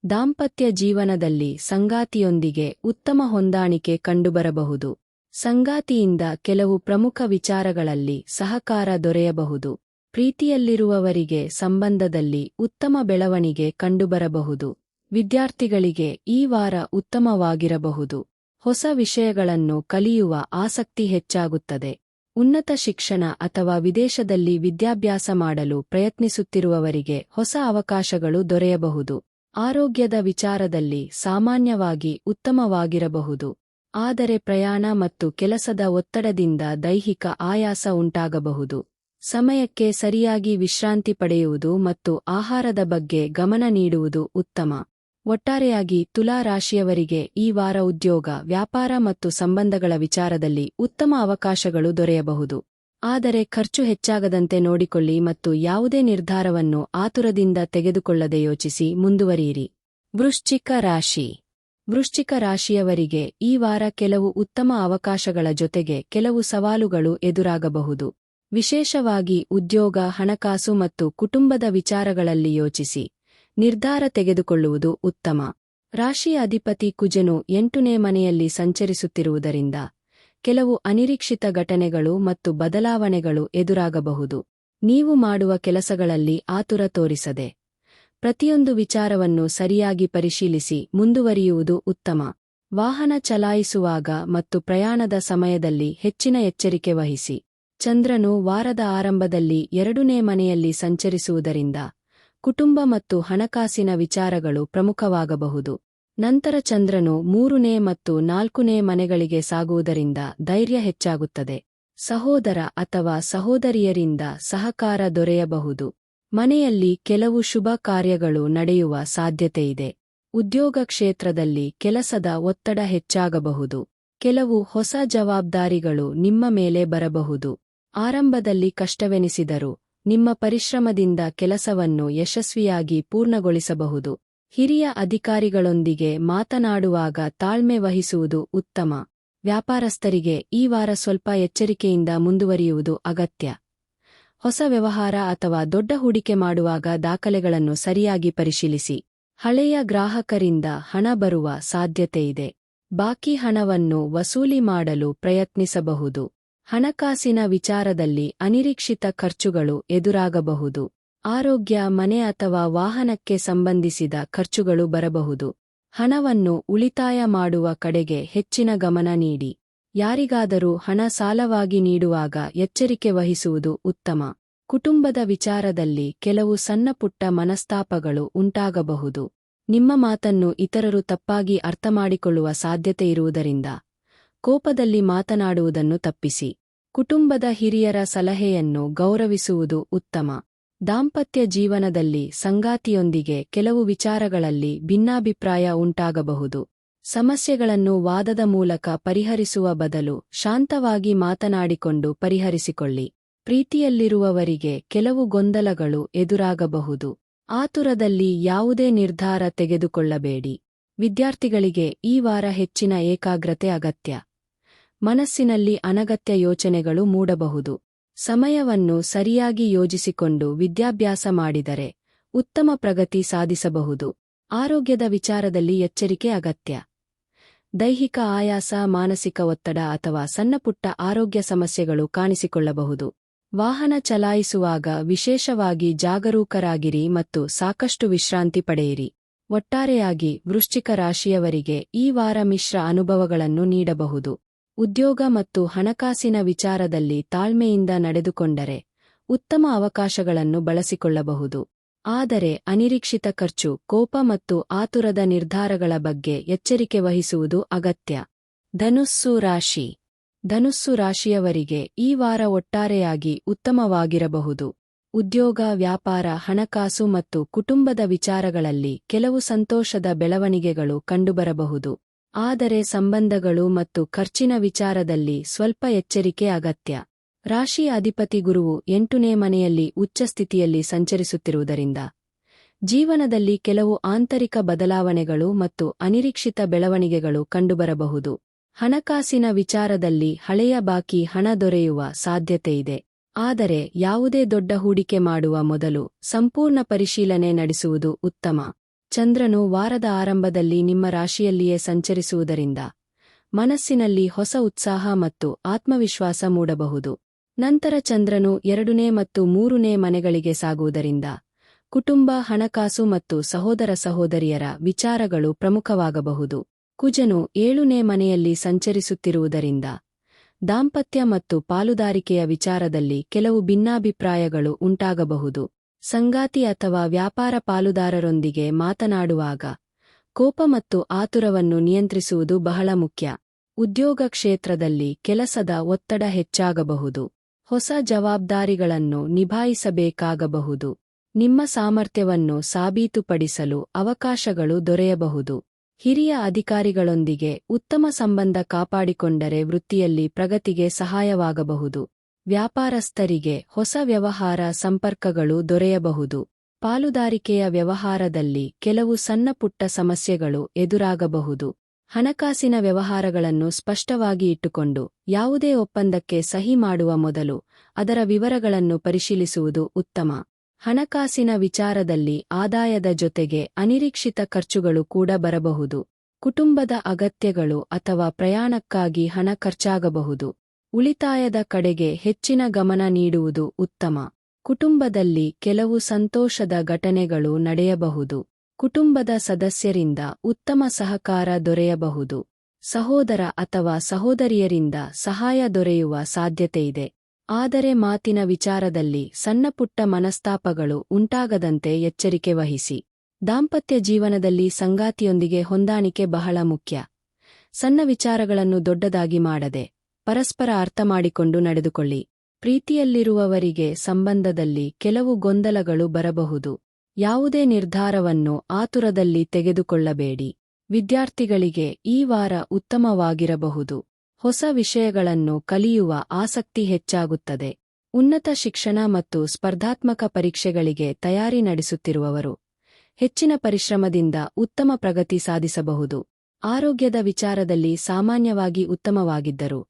ದಾಂಪತ್ಯ ಜೀವನದಲ್ಲಿ ಸಂಗಾತಿಯೊಂದಿಗೆ ಉತ್ತಮ ಹೊಂದಾಣಿಕೆ ಕಂಡುಬರಬಹುದು. ಸಂಗಾತಿಯಿಂದ ಕೆಲವು ಪ್ರಮುಖ ವಿಚಾರಗಳಲ್ಲಿ ಸಹಕಾರ ದೊರೆಯಬಹುದು. ಪ್ರೀತಿಯಲ್ಲಿರುವವರಿಗೆ ಸಂಬಂಧದಲ್ಲಿ ಉತ್ತಮ ಬೆಳವಣಿಗೆ ಕಂಡುಬರಬಹುದು. ವಿದ್ಯಾರ್ಥಿಗಳಿಗೆ ಈ ವಾರ ಉತ್ತಮವಾಗಿರಬಹುದು. ಹೊಸ ವಿಷಯಗಳನ್ನು ಕಲಿಯುವ ಆಸಕ್ತಿ ಹೆಚ್ಚಾಗುತ್ತದೆ. ಉನ್ನತ ಶಿಕ್ಷಣ ಅಥವಾ ವಿದೇಶದಲ್ಲಿ ವಿದ್ಯಾಭ್ಯಾಸ ಮಾಡಲು ಪ್ರಯತ್ನಿಸುತ್ತಿರುವವರಿಗೆ ಹೊಸ ಅವಕಾಶಗಳು ದೊರೆಯಬಹುದು. ಆರೋಗ್ಯದ ವಿಚಾರದಲ್ಲಿ ಸಾಮಾನ್ಯವಾಗಿ ಉತ್ತಮವಾಗಿರಬಹುದು. ಆದರೆ ಪ್ರಯಾಣ ಮತ್ತು ಕೆಲಸದ ಒತ್ತಡದಿಂದ ದೈಹಿಕ ಆಯಾಸ ಉಂಟಾಗಬಹುದು. ಸಮಯಕ್ಕೆ ಸರಿಯಾಗಿ ವಿಶ್ರಾಂತಿ ಪಡೆಯುವುದು ಮತ್ತು ಆಹಾರದ ಬಗ್ಗೆ ಗಮನ ನೀಡುವುದು ಉತ್ತಮ. ಒಟ್ಟಾರೆಯಾಗಿ ತುಲಾ ರಾಶಿಯವರಿಗೆ ಈ ವಾರ ಉದ್ಯೋಗ, ವ್ಯಾಪಾರ ಮತ್ತು ಸಂಬಂಧಗಳ ವಿಚಾರದಲ್ಲಿ ಉತ್ತಮ ಅವಕಾಶಗಳು ದೊರೆಯಬಹುದು. ಆದರೆ ಖರ್ಚು ಹೆಚ್ಚಾಗದಂತೆ ನೋಡಿಕೊಳ್ಳಿ ಮತ್ತು ಯಾವುದೇ ನಿರ್ಧಾರವನ್ನು ಆತುರದಿಂದ ತೆಗೆದುಕೊಳ್ಳದೆ ಯೋಚಿಸಿ ಮುಂದುವರಿಯಿರಿ. ವೃಶ್ಚಿಕ ರಾಶಿ. ವೃಶ್ಚಿಕ ರಾಶಿಯವರಿಗೆ ಈ ವಾರ ಕೆಲವು ಉತ್ತಮ ಅವಕಾಶಗಳ ಜೊತೆಗೆ ಕೆಲವು ಸವಾಲುಗಳು ಎದುರಾಗಬಹುದು. ವಿಶೇಷವಾಗಿ ಉದ್ಯೋಗ, ಹಣಕಾಸು ಮತ್ತು ಕುಟುಂಬದ ವಿಚಾರಗಳಲ್ಲಿ ಯೋಚಿಸಿ ನಿರ್ಧಾರ ತೆಗೆದುಕೊಳ್ಳುವುದು ಉತ್ತಮ. ರಾಶಿಯ ಅಧಿಪತಿ ಕುಜನು 8ನೇ ಮನೆಯಲ್ಲಿ ಸಂಚರಿಸುತ್ತಿರುವುದರಿಂದ ಕೆಲವು ಅನಿರೀಕ್ಷಿತ ಘಟನೆಗಳು ಮತ್ತು ಬದಲಾವಣೆಗಳು ಎದುರಾಗಬಹುದು. ನೀವು ಮಾಡುವ ಕೆಲಸಗಳಲ್ಲಿ ಆತುರ ತೋರಿಸದೆ ಪ್ರತಿಯೊಂದು ವಿಚಾರವನ್ನು ಸರಿಯಾಗಿ ಪರಿಶೀಲಿಸಿ ಮುಂದುವರಿಯುವುದು ಉತ್ತಮ. ವಾಹನ ಚಲಾಯಿಸುವಾಗ ಮತ್ತು ಪ್ರಯಾಣದ ಸಮಯದಲ್ಲಿ ಹೆಚ್ಚಿನ ಎಚ್ಚರಿಕೆ ವಹಿಸಿ. ಚಂದ್ರನು ವಾರದ ಆರಂಭದಲ್ಲಿ 2ನೇ ಮನೆಯಲ್ಲಿ ಸಂಚರಿಸುವುದರಿಂದ ಕುಟುಂಬ ಮತ್ತು ಹಣಕಾಸಿನ ವಿಚಾರಗಳು ಪ್ರಮುಖವಾಗಬಹುದು. ನಂತರ ಚಂದ್ರನು 3ನೇ ಮತ್ತು 4ನೇ ಮನೆಗಳಿಗೆ ಸಾಗುವುದರಿಂದ ಧೈರ್ಯ ಹೆಚ್ಚಾಗುತ್ತದೆ. ಸಹೋದರ ಅಥವಾ ಸಹೋದರಿಯರಿಂದ ಸಹಕಾರ ದೊರೆಯಬಹುದು. ಮನೆಯಲ್ಲಿ ಕೆಲವು ಶುಭ ಕಾರ್ಯಗಳು ನಡೆಯುವ ಸಾಧ್ಯತೆಯಿದೆ. ಉದ್ಯೋಗ ಕ್ಷೇತ್ರದಲ್ಲಿ ಕೆಲಸದ ಒತ್ತಡ ಹೆಚ್ಚಾಗಬಹುದು. ಕೆಲವು ಹೊಸ ಜವಾಬ್ದಾರಿಗಳು ನಿಮ್ಮ ಮೇಲೆ ಬರಬಹುದು. ಆರಂಭದಲ್ಲಿ ಕಷ್ಟವೆನಿಸಿದರೂ ನಿಮ್ಮ ಪರಿಶ್ರಮದಿಂದ ಕೆಲಸವನ್ನು ಯಶಸ್ವಿಯಾಗಿ ಪೂರ್ಣಗೊಳಿಸಬಹುದು. ಹಿರಿಯ ಅಧಿಕಾರಿಗಳೊಂದಿಗೆ ಮಾತನಾಡುವಾಗ ತಾಳ್ಮೆ ವಹಿಸುವುದು ಉತ್ತಮ. ವ್ಯಾಪಾರಸ್ಥರಿಗೆ ಈ ವಾರ ಸ್ವಲ್ಪ ಎಚ್ಚರಿಕೆಯಿಂದ ಮುಂದುವರಿಯುವುದು ಅಗತ್ಯ. ಹೊಸ ವ್ಯವಹಾರ ಅಥವಾ ದೊಡ್ಡ ಹೂಡಿಕೆ ಮಾಡುವಾಗ ದಾಖಲೆಗಳನ್ನು ಸರಿಯಾಗಿ ಪರಿಶೀಲಿಸಿ. ಹಳೆಯ ಗ್ರಾಹಕರಿಂದ ಹಣ ಬರುವ ಸಾಧ್ಯತೆಯಿದೆ. ಬಾಕಿ ಹಣವನ್ನು ವಸೂಲಿ ಮಾಡಲು ಪ್ರಯತ್ನಿಸಬಹುದು. ಹಣಕಾಸಿನ ವಿಚಾರದಲ್ಲಿ ಅನಿರೀಕ್ಷಿತ ಖರ್ಚುಗಳು ಎದುರಾಗಬಹುದು. ಆರೋಗ್ಯ, ಮನೆ ಅಥವಾ ವಾಹನಕ್ಕೆ ಸಂಬಂಧಿಸಿದ ಖರ್ಚುಗಳು ಬರಬಹುದು. ಹಣವನ್ನು ಉಳಿತಾಯ ಮಾಡುವ ಕಡೆಗೆ ಹೆಚ್ಚಿನ ಗಮನ ನೀಡಿ. ಯಾರಿಗಾದರೂ ಹಣ ಸಾಲವಾಗಿ ನೀಡುವಾಗ ಎಚ್ಚರಿಕೆ ವಹಿಸುವುದು ಉತ್ತಮ. ಕುಟುಂಬದ ವಿಚಾರದಲ್ಲಿ ಕೆಲವು ಸಣ್ಣಪುಟ್ಟ ಮನಸ್ತಾಪಗಳು ಉಂಟಾಗಬಹುದು. ನಿಮ್ಮ ಮಾತನ್ನು ಇತರರು ತಪ್ಪಾಗಿ ಅರ್ಥಮಾಡಿಕೊಳ್ಳುವ ಸಾಧ್ಯತೆಯಿರುವುದರಿಂದ ಕೋಪದಲ್ಲಿ ಮಾತನಾಡುವುದನ್ನು ತಪ್ಪಿಸಿ. ಕುಟುಂಬದ ಹಿರಿಯರ ಸಲಹೆಯನ್ನು ಗೌರವಿಸುವುದು ಉತ್ತಮ. ದಾಂಪತ್ಯ ಜೀವನದಲ್ಲಿ ಸಂಗಾತಿಯೊಂದಿಗೆ ಕೆಲವು ವಿಚಾರಗಳಲ್ಲಿ ಭಿನ್ನಾಭಿಪ್ರಾಯ ಉಂಟಾಗಬಹುದು. ಸಮಸ್ಯೆಗಳನ್ನು ವಾದದ ಮೂಲಕ ಪರಿಹರಿಸುವ ಬದಲು ಶಾಂತವಾಗಿ ಮಾತನಾಡಿಕೊಂಡು ಪರಿಹರಿಸಿಕೊಳ್ಳಿ. ಪ್ರೀತಿಯಲ್ಲಿರುವವರಿಗೆ ಕೆಲವು ಗೊಂದಲಗಳು ಎದುರಾಗಬಹುದು. ಆತುರದಲ್ಲಿ ಯಾವುದೇ ನಿರ್ಧಾರ ತೆಗೆದುಕೊಳ್ಳಬೇಡಿ. ವಿದ್ಯಾರ್ಥಿಗಳಿಗೆ ಈ ವಾರ ಹೆಚ್ಚಿನ ಏಕಾಗ್ರತೆ ಅಗತ್ಯ. ಮನಸ್ಸಿನಲ್ಲಿ ಅನಗತ್ಯ ಯೋಚನೆಗಳು ಮೂಡಬಹುದು. ಸಮಯವನ್ನು ಸರಿಯಾಗಿ ಯೋಜಿಸಿಕೊಂಡು ವಿದ್ಯಾಭ್ಯಾಸ ಮಾಡಿದರೆ ಉತ್ತಮ ಪ್ರಗತಿ ಸಾಧಿಸಬಹುದು. ಆರೋಗ್ಯದ ವಿಚಾರದಲ್ಲಿ ಎಚ್ಚರಿಕೆ ಅಗತ್ಯ. ದೈಹಿಕ ಆಯಾಸ, ಮಾನಸಿಕ ಒತ್ತಡ ಅಥವಾ ಸಣ್ಣಪುಟ್ಟ ಆರೋಗ್ಯ ಸಮಸ್ಯೆಗಳು ಕಾಣಿಸಿಕೊಳ್ಳಬಹುದು. ವಾಹನ ಚಲಾಯಿಸುವಾಗ ವಿಶೇಷವಾಗಿ ಜಾಗರೂಕರಾಗಿರಿ ಮತ್ತು ಸಾಕಷ್ಟು ವಿಶ್ರಾಂತಿ ಪಡೆಯಿರಿ. ಒಟ್ಟಾರೆಯಾಗಿ ವೃಶ್ಚಿಕ ರಾಶಿಯವರಿಗೆ ಈ ವಾರ ಮಿಶ್ರ ಅನುಭವಗಳನ್ನು ನೀಡಬಹುದು. ಉದ್ಯೋಗ ಮತ್ತು ಹಣಕಾಸಿನ ವಿಚಾರದಲ್ಲಿ ತಾಳ್ಮೆಯಿಂದ ನಡೆದುಕೊಂಡರೆ ಉತ್ತಮ ಅವಕಾಶಗಳನ್ನು ಬಳಸಿಕೊಳ್ಳಬಹುದು. ಆದರೆ ಅನಿರೀಕ್ಷಿತ ಖರ್ಚು, ಕೋಪ ಮತ್ತು ಆತುರದ ನಿರ್ಧಾರಗಳ ಬಗ್ಗೆ ಎಚ್ಚರಿಕೆ ವಹಿಸುವುದು ಅಗತ್ಯ. ಧನುಸ್ಸು ರಾಶಿ. ಧನುಸ್ಸು ರಾಶಿಯವರಿಗೆ ಈ ವಾರ ಒಟ್ಟಾರೆಯಾಗಿ ಉತ್ತಮವಾಗಿರಬಹುದು. ಉದ್ಯೋಗ, ವ್ಯಾಪಾರ, ಹಣಕಾಸು ಮತ್ತು ಕುಟುಂಬದ ವಿಚಾರಗಳಲ್ಲಿ ಕೆಲವು ಸಂತೋಷದ ಬೆಳವಣಿಗೆಗಳು ಕಂಡುಬರಬಹುದು. ಆದರೆ ಸಂಬಂಧಗಳು ಮತ್ತು ಖರ್ಚಿನ ವಿಚಾರದಲ್ಲಿ ಸ್ವಲ್ಪ ಎಚ್ಚರಿಕೆ ಅಗತ್ಯ. ರಾಶಿ ಅಧಿಪತಿ ಗುರುವು 8ನೇ ಮನೆಯಲ್ಲಿ ಉಚ್ಚಸ್ಥಿತಿಯಲ್ಲಿ ಸಂಚರಿಸುತ್ತಿರುವುದರಿಂದ ಜೀವನದಲ್ಲಿ ಕೆಲವು ಆಂತರಿಕ ಬದಲಾವಣೆಗಳು ಮತ್ತು ಅನಿರೀಕ್ಷಿತ ಬೆಳವಣಿಗೆಗಳು ಕಂಡುಬರಬಹುದು. ಹಣಕಾಸಿನ ವಿಚಾರದಲ್ಲಿ ಹಳೆಯ ಬಾಕಿ ಹಣ ದೊರೆಯುವ ಸಾಧ್ಯತೆಯಿದೆ. ಆದರೆ ಯಾವುದೇ ದೊಡ್ಡ ಹೂಡಿಕೆ ಮಾಡುವ ಮೊದಲು ಸಂಪೂರ್ಣ ಪರಿಶೀಲನೆ ನಡೆಸುವುದು ಉತ್ತಮ. ಚಂದ್ರನು ವಾರದ ಆರಂಭದಲ್ಲಿ ನಿಮ್ಮ ರಾಶಿಯಲ್ಲಿಯೇ ಸಂಚರಿಸುವುದರಿಂದ ಮನಸ್ಸಿನಲ್ಲಿ ಹೊಸ ಉತ್ಸಾಹ ಮತ್ತು ಆತ್ಮವಿಶ್ವಾಸ ಮೂಡಬಹುದು. ನಂತರ ಚಂದ್ರನು 2ನೇ ಮತ್ತು 3ನೇ ಮನೆಗಳಿಗೆ ಸಾಗುವುದರಿಂದ ಕುಟುಂಬ, ಹಣಕಾಸು ಮತ್ತು ಸಹೋದರ ಸಹೋದರಿಯರ ವಿಚಾರಗಳು ಪ್ರಮುಖವಾಗಬಹುದು. ಕುಜನು 7ನೇ ಮನೆಯಲ್ಲಿ ಸಂಚರಿಸುತ್ತಿರುವುದರಿಂದ ದಾಂಪತ್ಯ ಮತ್ತು ಪಾಲುದಾರಿಕೆಯ ವಿಚಾರದಲ್ಲಿ ಕೆಲವು ಭಿನ್ನಾಭಿಪ್ರಾಯಗಳು ಉಂಟಾಗಬಹುದು. ಸಂಗಾತಿ ಅಥವಾ ವ್ಯಾಪಾರ ಪಾಲುದಾರರೊಂದಿಗೆ ಮಾತನಾಡುವಾಗ ಕೋಪ ಮತ್ತು ಆತುರವನ್ನು ನಿಯಂತ್ರಿಸುವುದು ಬಹಳ ಮುಖ್ಯ. ಉದ್ಯೋಗ ಕ್ಷೇತ್ರದಲ್ಲಿ ಕೆಲಸದ ಒತ್ತಡ ಹೆಚ್ಚಾಗಬಹುದು. ಹೊಸ ಜವಾಬ್ದಾರಿಗಳನ್ನು ನಿಭಾಯಿಸಬೇಕಾಗಬಹುದು. ನಿಮ್ಮ ಸಾಮರ್ಥ್ಯವನ್ನು ಸಾಬೀತುಪಡಿಸಲು ಅವಕಾಶಗಳು ದೊರೆಯಬಹುದು. ಹಿರಿಯ ಅಧಿಕಾರಿಗಳೊಂದಿಗೆ ಉತ್ತಮ ಸಂಬಂಧ ಕಾಪಾಡಿಕೊಂಡರೆ ವೃತ್ತಿಯಲ್ಲಿ ಪ್ರಗತಿಗೆ ಸಹಾಯವಾಗಬಹುದು. ವ್ಯಾಪಾರಸ್ಥರಿಗೆ ಹೊಸ ವ್ಯವಹಾರ ಸಂಪರ್ಕಗಳು ದೊರೆಯಬಹುದು. ಪಾಲುದಾರಿಕೆಯ ವ್ಯವಹಾರದಲ್ಲಿ ಕೆಲವು ಸಣ್ಣಪುಟ್ಟ ಸಮಸ್ಯೆಗಳು ಎದುರಾಗಬಹುದು. ಹಣಕಾಸಿನ ವ್ಯವಹಾರಗಳನ್ನು ಸ್ಪಷ್ಟವಾಗಿ ಇಟ್ಟುಕೊಂಡು ಯಾವುದೇ ಒಪ್ಪಂದಕ್ಕೆ ಸಹಿ ಮಾಡುವ ಮೊದಲು ಅದರ ವಿವರಗಳನ್ನು ಪರಿಶೀಲಿಸುವುದು ಉತ್ತಮ. ಹಣಕಾಸಿನ ವಿಚಾರದಲ್ಲಿ ಆದಾಯದ ಜೊತೆಗೆ ಅನಿರೀಕ್ಷಿತ ಖರ್ಚುಗಳು ಕೂಡ ಬರಬಹುದು. ಕುಟುಂಬದ ಅಗತ್ಯಗಳು ಅಥವಾ ಪ್ರಯಾಣಕ್ಕಾಗಿ ಹಣ ಖರ್ಚಾಗಬಹುದು. ಉಳಿತಾಯದ ಕಡೆಗೆ ಹೆಚ್ಚಿನ ಗಮನ ನೀಡುವುದು ಉತ್ತಮ. ಕುಟುಂಬದಲ್ಲಿ ಕೆಲವು ಸಂತೋಷದ ಘಟನೆಗಳು ನಡೆಯಬಹುದು. ಕುಟುಂಬದ ಸದಸ್ಯರಿಂದ ಉತ್ತಮ ಸಹಕಾರ ದೊರೆಯಬಹುದು. ಸಹೋದರ ಅಥವಾ ಸಹೋದರಿಯರಿಂದ ಸಹಾಯ ದೊರೆಯುವ ಸಾಧ್ಯತೆಯಿದೆ. ಆದರೆ ಮಾತಿನ ವಿಚಾರದಲ್ಲಿ ಸಣ್ಣಪುಟ್ಟ ಮನಸ್ತಾಪಗಳು ಉಂಟಾಗದಂತೆ ಎಚ್ಚರಿಕೆ ವಹಿಸಿ. ದಾಂಪತ್ಯ ಜೀವನದಲ್ಲಿ ಸಂಗಾತಿಯೊಂದಿಗೆ ಹೊಂದಾಣಿಕೆ ಬಹಳ ಮುಖ್ಯ. ಸಣ್ಣ ವಿಚಾರಗಳನ್ನು ದೊಡ್ಡದಾಗಿ ಮಾಡದೆ ಪರಸ್ಪರ ಅರ್ಥಮಾಡಿಕೊಂಡು ನಡೆದುಕೊಳ್ಳಿ. ಪ್ರೀತಿಯಲ್ಲಿರುವವರಿಗೆ ಸಂಬಂಧದಲ್ಲಿ ಕೆಲವು ಗೊಂದಲಗಳು ಬರಬಹುದು. ಯಾವುದೇ ನಿರ್ಧಾರವನ್ನು ಆತುರದಲ್ಲಿ ತೆಗೆದುಕೊಳ್ಳಬೇಡಿ. ವಿದ್ಯಾರ್ಥಿಗಳಿಗೆ ಈ ವಾರ ಉತ್ತಮವಾಗಿರಬಹುದು. ಹೊಸ ವಿಷಯಗಳನ್ನು ಕಲಿಯುವ ಆಸಕ್ತಿ ಹೆಚ್ಚಾಗುತ್ತದೆ. ಉನ್ನತ ಶಿಕ್ಷಣ ಮತ್ತು ಸ್ಪರ್ಧಾತ್ಮಕ ಪರೀಕ್ಷೆಗಳಿಗೆ ತಯಾರಿ ನಡೆಸುತ್ತಿರುವವರು ಹೆಚ್ಚಿನ ಪರಿಶ್ರಮದಿಂದ ಉತ್ತಮ ಪ್ರಗತಿ ಸಾಧಿಸಬಹುದು. ಆರೋಗ್ಯದ ವಿಚಾರದಲ್ಲಿ ಸಾಮಾನ್ಯವಾಗಿ ಉತ್ತಮವಾಗಿದ್ದರು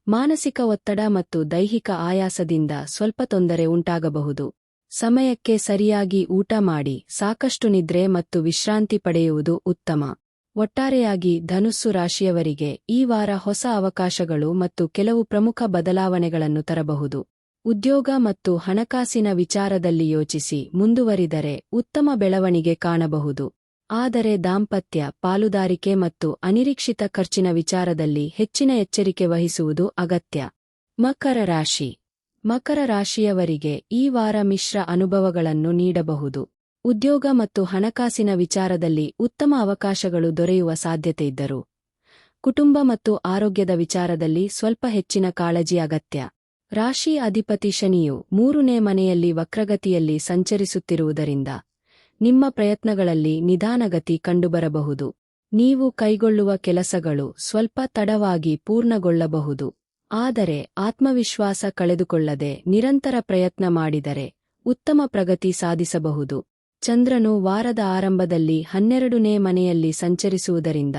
ಮಾನಸಿಕ ಒತ್ತಡ ಮತ್ತು ದೈಹಿಕ ಆಯಾಸದಿಂದ ಸ್ವಲ್ಪ ತೊಂದರೆ ಉಂಟಾಗಬಹುದು. ಸಮಯಕ್ಕೆ ಸರಿಯಾಗಿ ಊಟ ಮಾಡಿ ಸಾಕಷ್ಟು ನಿದ್ರೆ ಮತ್ತು ವಿಶ್ರಾಂತಿ ಪಡೆಯುವುದು ಉತ್ತಮ. ಒಟ್ಟಾರೆಯಾಗಿ ಧನುಸ್ಸು ರಾಶಿಯವರಿಗೆ ಈ ವಾರ ಹೊಸ ಅವಕಾಶಗಳು ಮತ್ತು ಕೆಲವು ಪ್ರಮುಖ ಬದಲಾವಣೆಗಳನ್ನು ತರಬಹುದು. ಉದ್ಯೋಗ ಮತ್ತು ಹಣಕಾಸಿನ ವಿಚಾರದಲ್ಲಿ ಯೋಚಿಸಿ ಮುಂದುವರಿದರೆ ಉತ್ತಮ ಬೆಳವಣಿಗೆ ಕಾಣಬಹುದು. ಆದರೆ ದಾಂಪತ್ಯ, ಪಾಲುದಾರಿಕೆ ಮತ್ತು ಅನಿರೀಕ್ಷಿತ ಖರ್ಚಿನ ವಿಚಾರದಲ್ಲಿ ಹೆಚ್ಚಿನ ಎಚ್ಚರಿಕೆ ವಹಿಸುವುದು ಅಗತ್ಯ. ಮಕರ ರಾಶಿ. ಮಕರ ರಾಶಿಯವರಿಗೆ ಈ ವಾರ ಮಿಶ್ರ ಅನುಭವಗಳನ್ನು ನೀಡಬಹುದು. ಉದ್ಯೋಗ ಮತ್ತು ಹಣಕಾಸಿನ ವಿಚಾರದಲ್ಲಿ ಉತ್ತಮ ಅವಕಾಶಗಳು ದೊರೆಯುವ ಸಾಧ್ಯತೆಯಿದ್ದರೂ ಕುಟುಂಬ ಮತ್ತು ಆರೋಗ್ಯದ ವಿಚಾರದಲ್ಲಿ ಸ್ವಲ್ಪ ಹೆಚ್ಚಿನ ಕಾಳಜಿ ಅಗತ್ಯ. ರಾಶಿ ಅಧಿಪತಿ ಶನಿಯು 3ನೇ ಮನೆಯಲ್ಲಿ ವಕ್ರಗತಿಯಲ್ಲಿ ಸಂಚರಿಸುತ್ತಿರುವುದರಿಂದ ನಿಮ್ಮ ಪ್ರಯತ್ನಗಳಲ್ಲಿ ನಿಧಾನಗತಿ ಕಂಡುಬರಬಹುದು. ನೀವು ಕೈಗೊಳ್ಳುವ ಕೆಲಸಗಳು ಸ್ವಲ್ಪ ತಡವಾಗಿ ಪೂರ್ಣಗೊಳ್ಳಬಹುದು. ಆದರೆ ಆತ್ಮವಿಶ್ವಾಸ ಕಳೆದುಕೊಳ್ಳದೆ ನಿರಂತರ ಪ್ರಯತ್ನ ಮಾಡಿದರೆ ಉತ್ತಮ ಪ್ರಗತಿ ಸಾಧಿಸಬಹುದು. ಚಂದ್ರನು ವಾರದ ಆರಂಭದಲ್ಲಿ 12ನೇ ಮನೆಯಲ್ಲಿ ಸಂಚರಿಸುವುದರಿಂದ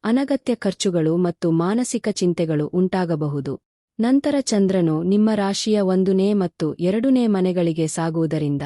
ಅನಗತ್ಯ ಖರ್ಚುಗಳು ಮತ್ತು ಮಾನಸಿಕ ಚಿಂತೆಗಳು ಉಂಟಾಗಬಹುದು. ನಂತರ ಚಂದ್ರನು ನಿಮ್ಮ ರಾಶಿಯ 1ನೇ ಮತ್ತು 2ನೇ ಮನೆಗಳಿಗೆ ಸಾಗುವುದರಿಂದ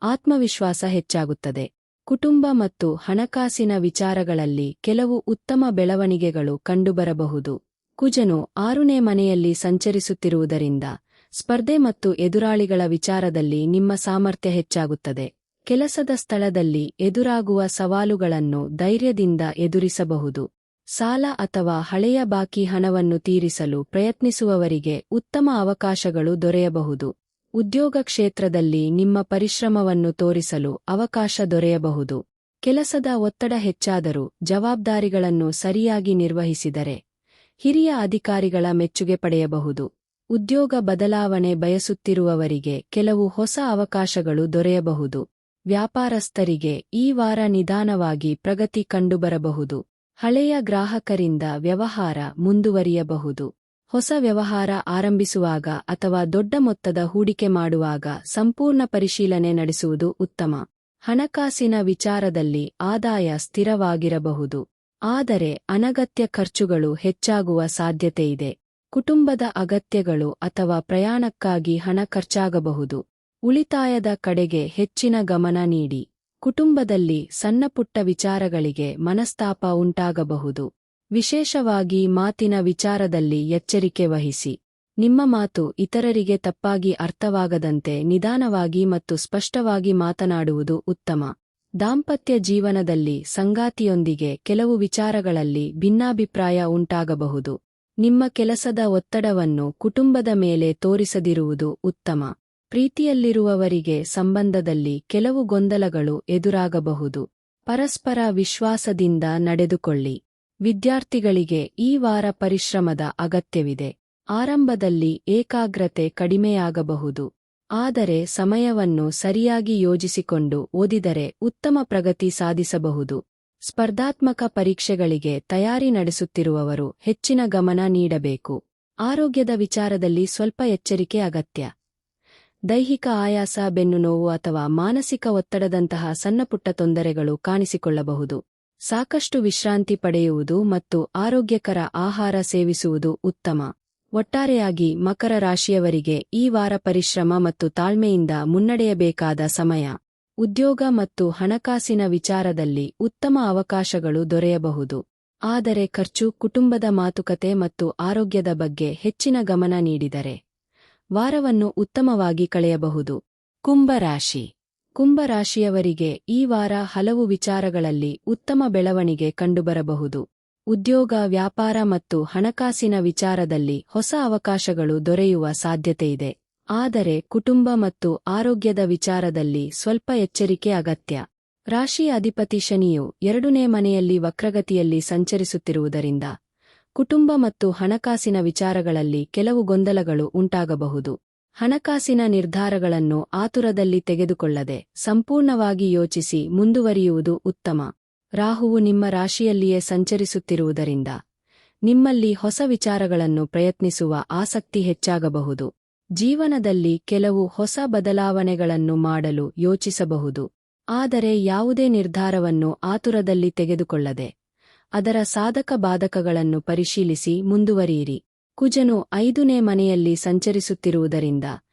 ಆತ್ಮವಿಶ್ವಾಸ ಹೆಚ್ಚಾಗುತ್ತದೆ. ಕುಟುಂಬ ಮತ್ತು ಹಣಕಾಸಿನ ವಿಚಾರಗಳಲ್ಲಿ ಕೆಲವು ಉತ್ತಮ ಬೆಳವಣಿಗೆಗಳು ಕಂಡುಬರಬಹುದು. ಕುಜನು 6ನೇ ಮನೆಯಲ್ಲಿ ಸಂಚರಿಸುತ್ತಿರುವುದರಿಂದ ಸ್ಪರ್ಧೆ ಮತ್ತು ಎದುರಾಳಿಗಳ ವಿಚಾರದಲ್ಲಿ ನಿಮ್ಮ ಸಾಮರ್ಥ್ಯ ಹೆಚ್ಚಾಗುತ್ತದೆ. ಕೆಲಸದ ಸ್ಥಳದಲ್ಲಿ ಎದುರಾಗುವ ಸವಾಲುಗಳನ್ನು ಧೈರ್ಯದಿಂದ ಎದುರಿಸಬಹುದು. ಸಾಲ ಅಥವಾ ಹಳೆಯ ಬಾಕಿ ಹಣವನ್ನು ತೀರಿಸಲು ಪ್ರಯತ್ನಿಸುವವರಿಗೆ ಉತ್ತಮ ಅವಕಾಶಗಳು ದೊರೆಯಬಹುದು. ಉದ್ಯೋಗ ಕ್ಷೇತ್ರದಲ್ಲಿ ನಿಮ್ಮ ಪರಿಶ್ರಮವನ್ನು ತೋರಿಸಲು ಅವಕಾಶ ದೊರೆಯಬಹುದು. ಕೆಲಸದ ಒತ್ತಡ ಹೆಚ್ಚಾದರೂ ಜವಾಬ್ದಾರಿಗಳನ್ನು ಸರಿಯಾಗಿ ನಿರ್ವಹಿಸಿದರೆ ಹಿರಿಯ ಅಧಿಕಾರಿಗಳ ಮೆಚ್ಚುಗೆ ಪಡೆಯಬಹುದು. ಉದ್ಯೋಗ ಬದಲಾವಣೆ ಬಯಸುತ್ತಿರುವವರಿಗೆ ಕೆಲವು ಹೊಸ ಅವಕಾಶಗಳು ದೊರೆಯಬಹುದು. ವ್ಯಾಪಾರಸ್ಥರಿಗೆ ಈ ವಾರ ನಿಧಾನವಾಗಿ ಪ್ರಗತಿ ಕಂಡುಬರಬಹುದು. ಹಳೆಯ ಗ್ರಾಹಕರಿಂದ ವ್ಯವಹಾರ ಮುಂದುವರಿಯಬಹುದು. ಹೊಸ ವ್ಯವಹಾರ ಆರಂಭಿಸುವಾಗ ಅಥವಾ ದೊಡ್ಡ ಮೊತ್ತದ ಹೂಡಿಕೆ ಮಾಡುವಾಗ ಸಂಪೂರ್ಣ ಪರಿಶೀಲನೆ ನಡೆಸುವುದು ಉತ್ತಮ. ಹಣಕಾಸಿನ ವಿಚಾರದಲ್ಲಿ ಆದಾಯ ಸ್ಥಿರವಾಗಿರಬಹುದು. ಆದರೆ ಅನಗತ್ಯ ಖರ್ಚುಗಳು ಹೆಚ್ಚಾಗುವ ಸಾಧ್ಯತೆಯಿದೆ. ಕುಟುಂಬದ ಅಗತ್ಯಗಳು ಅಥವಾ ಪ್ರಯಾಣಕ್ಕಾಗಿ ಹಣ ಖರ್ಚಾಗಬಹುದು. ಉಳಿತಾಯದ ಕಡೆಗೆ ಹೆಚ್ಚಿನ ಗಮನ ನೀಡಿ. ಕುಟುಂಬದಲ್ಲಿ ಸಣ್ಣಪುಟ್ಟ ವಿಚಾರಗಳಿಗೆ ಮನಸ್ತಾಪ ಉಂಟಾಗಬಹುದು. ವಿಶೇಷವಾಗಿ ಮಾತಿನ ವಿಚಾರದಲ್ಲಿ ಎಚ್ಚರಿಕೆ ವಹಿಸಿ. ನಿಮ್ಮ ಮಾತು ಇತರರಿಗೆ ತಪ್ಪಾಗಿ ಅರ್ಥವಾಗದಂತೆ ನಿಧಾನವಾಗಿ ಮತ್ತು ಸ್ಪಷ್ಟವಾಗಿ ಮಾತನಾಡುವುದು ಉತ್ತಮ. ದಾಂಪತ್ಯ ಜೀವನದಲ್ಲಿ ಸಂಗಾತಿಯೊಂದಿಗೆ ಕೆಲವು ವಿಚಾರಗಳಲ್ಲಿ ಭಿನ್ನಾಭಿಪ್ರಾಯ ಉಂಟಾಗಬಹುದು. ನಿಮ್ಮ ಕೆಲಸದ ಒತ್ತಡವನ್ನು ಕುಟುಂಬದ ಮೇಲೆ ತೋರಿಸದಿರುವುದು ಉತ್ತಮ. ಪ್ರೀತಿಯಲ್ಲಿರುವವರಿಗೆ ಸಂಬಂಧದಲ್ಲಿ ಕೆಲವು ಗೊಂದಲಗಳು ಎದುರಾಗಬಹುದು. ಪರಸ್ಪರ ವಿಶ್ವಾಸದಿಂದ ನಡೆದುಕೊಳ್ಳಿ. ವಿದ್ಯಾರ್ಥಿಗಳಿಗೆ ಈ ವಾರ ಪರಿಶ್ರಮದ ಅಗತ್ಯವಿದೆ. ಆರಂಭದಲ್ಲಿ ಏಕಾಗ್ರತೆ ಕಡಿಮೆಯಾಗಬಹುದು. ಆದರೆ ಸಮಯವನ್ನು ಸರಿಯಾಗಿ ಯೋಜಿಸಿಕೊಂಡು ಓದಿದರೆ ಉತ್ತಮ ಪ್ರಗತಿ ಸಾಧಿಸಬಹುದು. ಸ್ಪರ್ಧಾತ್ಮಕ ಪರೀಕ್ಷೆಗಳಿಗೆ ತಯಾರಿ ನಡೆಸುತ್ತಿರುವವರು ಹೆಚ್ಚಿನ ಗಮನ ನೀಡಬೇಕು. ಆರೋಗ್ಯದ ವಿಚಾರದಲ್ಲಿ ಸ್ವಲ್ಪ ಎಚ್ಚರಿಕೆ ಅಗತ್ಯ. ದೈಹಿಕ ಆಯಾಸ, ಬೆನ್ನುನೋವು ಅಥವಾ ಮಾನಸಿಕ ಒತ್ತಡದಂತಹ ಸಣ್ಣಪುಟ್ಟ ತೊಂದರೆಗಳು ಕಾಣಿಸಿಕೊಳ್ಳಬಹುದು. ಸಾಕಷ್ಟು ವಿಶ್ರಾಂತಿ ಪಡೆಯುವುದು ಮತ್ತು ಆರೋಗ್ಯಕರ ಆಹಾರ ಸೇವಿಸುವುದು ಉತ್ತಮ. ಒಟ್ಟಾರೆಯಾಗಿ ಮಕರ ರಾಶಿಯವರಿಗೆ ಈ ವಾರ ಪರಿಶ್ರಮ ಮತ್ತು ತಾಳ್ಮೆಯಿಂದ ಮುನ್ನಡೆಯಬೇಕಾದ ಸಮಯ. ಉದ್ಯೋಗ ಮತ್ತು ಹಣಕಾಸಿನ ವಿಚಾರದಲ್ಲಿ ಉತ್ತಮ ಅವಕಾಶಗಳು ದೊರೆಯಬಹುದು. ಆದರೆ ಖರ್ಚು, ಕುಟುಂಬದ ಮಾತುಕತೆ ಮತ್ತು ಆರೋಗ್ಯದ ಬಗ್ಗೆ ಹೆಚ್ಚಿನ ಗಮನ ನೀಡಿದರೆ ವಾರವನ್ನು ಉತ್ತಮವಾಗಿ ಕಳೆಯಬಹುದು. ಕುಂಭರಾಶಿ. ಕುಂಭರಾಶಿಯವರಿಗೆ ಈ ವಾರ ಹಲವು ವಿಚಾರಗಳಲ್ಲಿ ಉತ್ತಮ ಬೆಳವಣಿಗೆ ಕಂಡುಬರಬಹುದು. ಉದ್ಯೋಗ, ವ್ಯಾಪಾರ ಮತ್ತು ಹಣಕಾಸಿನ ವಿಚಾರದಲ್ಲಿ ಹೊಸ ಅವಕಾಶಗಳು ದೊರೆಯುವ ಸಾಧ್ಯತೆಯಿದೆ. ಆದರೆ ಕುಟುಂಬ ಮತ್ತು ಆರೋಗ್ಯದ ವಿಚಾರದಲ್ಲಿ ಸ್ವಲ್ಪ ಎಚ್ಚರಿಕೆ ಅಗತ್ಯ. ರಾಶಿ ಅಧಿಪತಿ ಶನಿಯು 2ನೇ ಮನೆಯಲ್ಲಿ ವಕ್ರಗತಿಯಲ್ಲಿ ಸಂಚರಿಸುತ್ತಿರುವುದರಿಂದ ಕುಟುಂಬ ಮತ್ತು ಹಣಕಾಸಿನ ವಿಚಾರಗಳಲ್ಲಿ ಕೆಲವು ಗೊಂದಲಗಳು ಉಂಟಾಗಬಹುದು. ಹಣಕಾಸಿನ ನಿರ್ಧಾರಗಳನ್ನು ಆತುರದಲ್ಲಿ ತೆಗೆದುಕೊಳ್ಳದೆ ಸಂಪೂರ್ಣವಾಗಿ ಯೋಚಿಸಿ ಮುಂದುವರಿಯುವುದು ಉತ್ತಮ. ರಾಹುವು ನಿಮ್ಮ ರಾಶಿಯಲ್ಲಿಯೇ ಸಂಚರಿಸುತ್ತಿರುವುದರಿಂದ ನಿಮ್ಮಲ್ಲಿ ಹೊಸ ವಿಚಾರಗಳನ್ನು ಪ್ರಯತ್ನಿಸುವ ಆಸಕ್ತಿ ಹೆಚ್ಚಾಗಬಹುದು. ಜೀವನದಲ್ಲಿ ಕೆಲವು ಹೊಸ ಬದಲಾವಣೆಗಳನ್ನು ಮಾಡಲು ಯೋಚಿಸಬಹುದು. ಆದರೆ ಯಾವುದೇ ನಿರ್ಧಾರವನ್ನು ಆತುರದಲ್ಲಿ ತೆಗೆದುಕೊಳ್ಳದೆ ಅದರ ಸಾಧಕ ಬಾಧಕಗಳನ್ನು ಪರಿಶೀಲಿಸಿ ಮುಂದುವರಿಯಿರಿ. ಕುಜನು 5ನೇ ಮನೆಯಲ್ಲಿ ಸಂಚರಿಸುತ್ತಿರುವುದರಿಂದ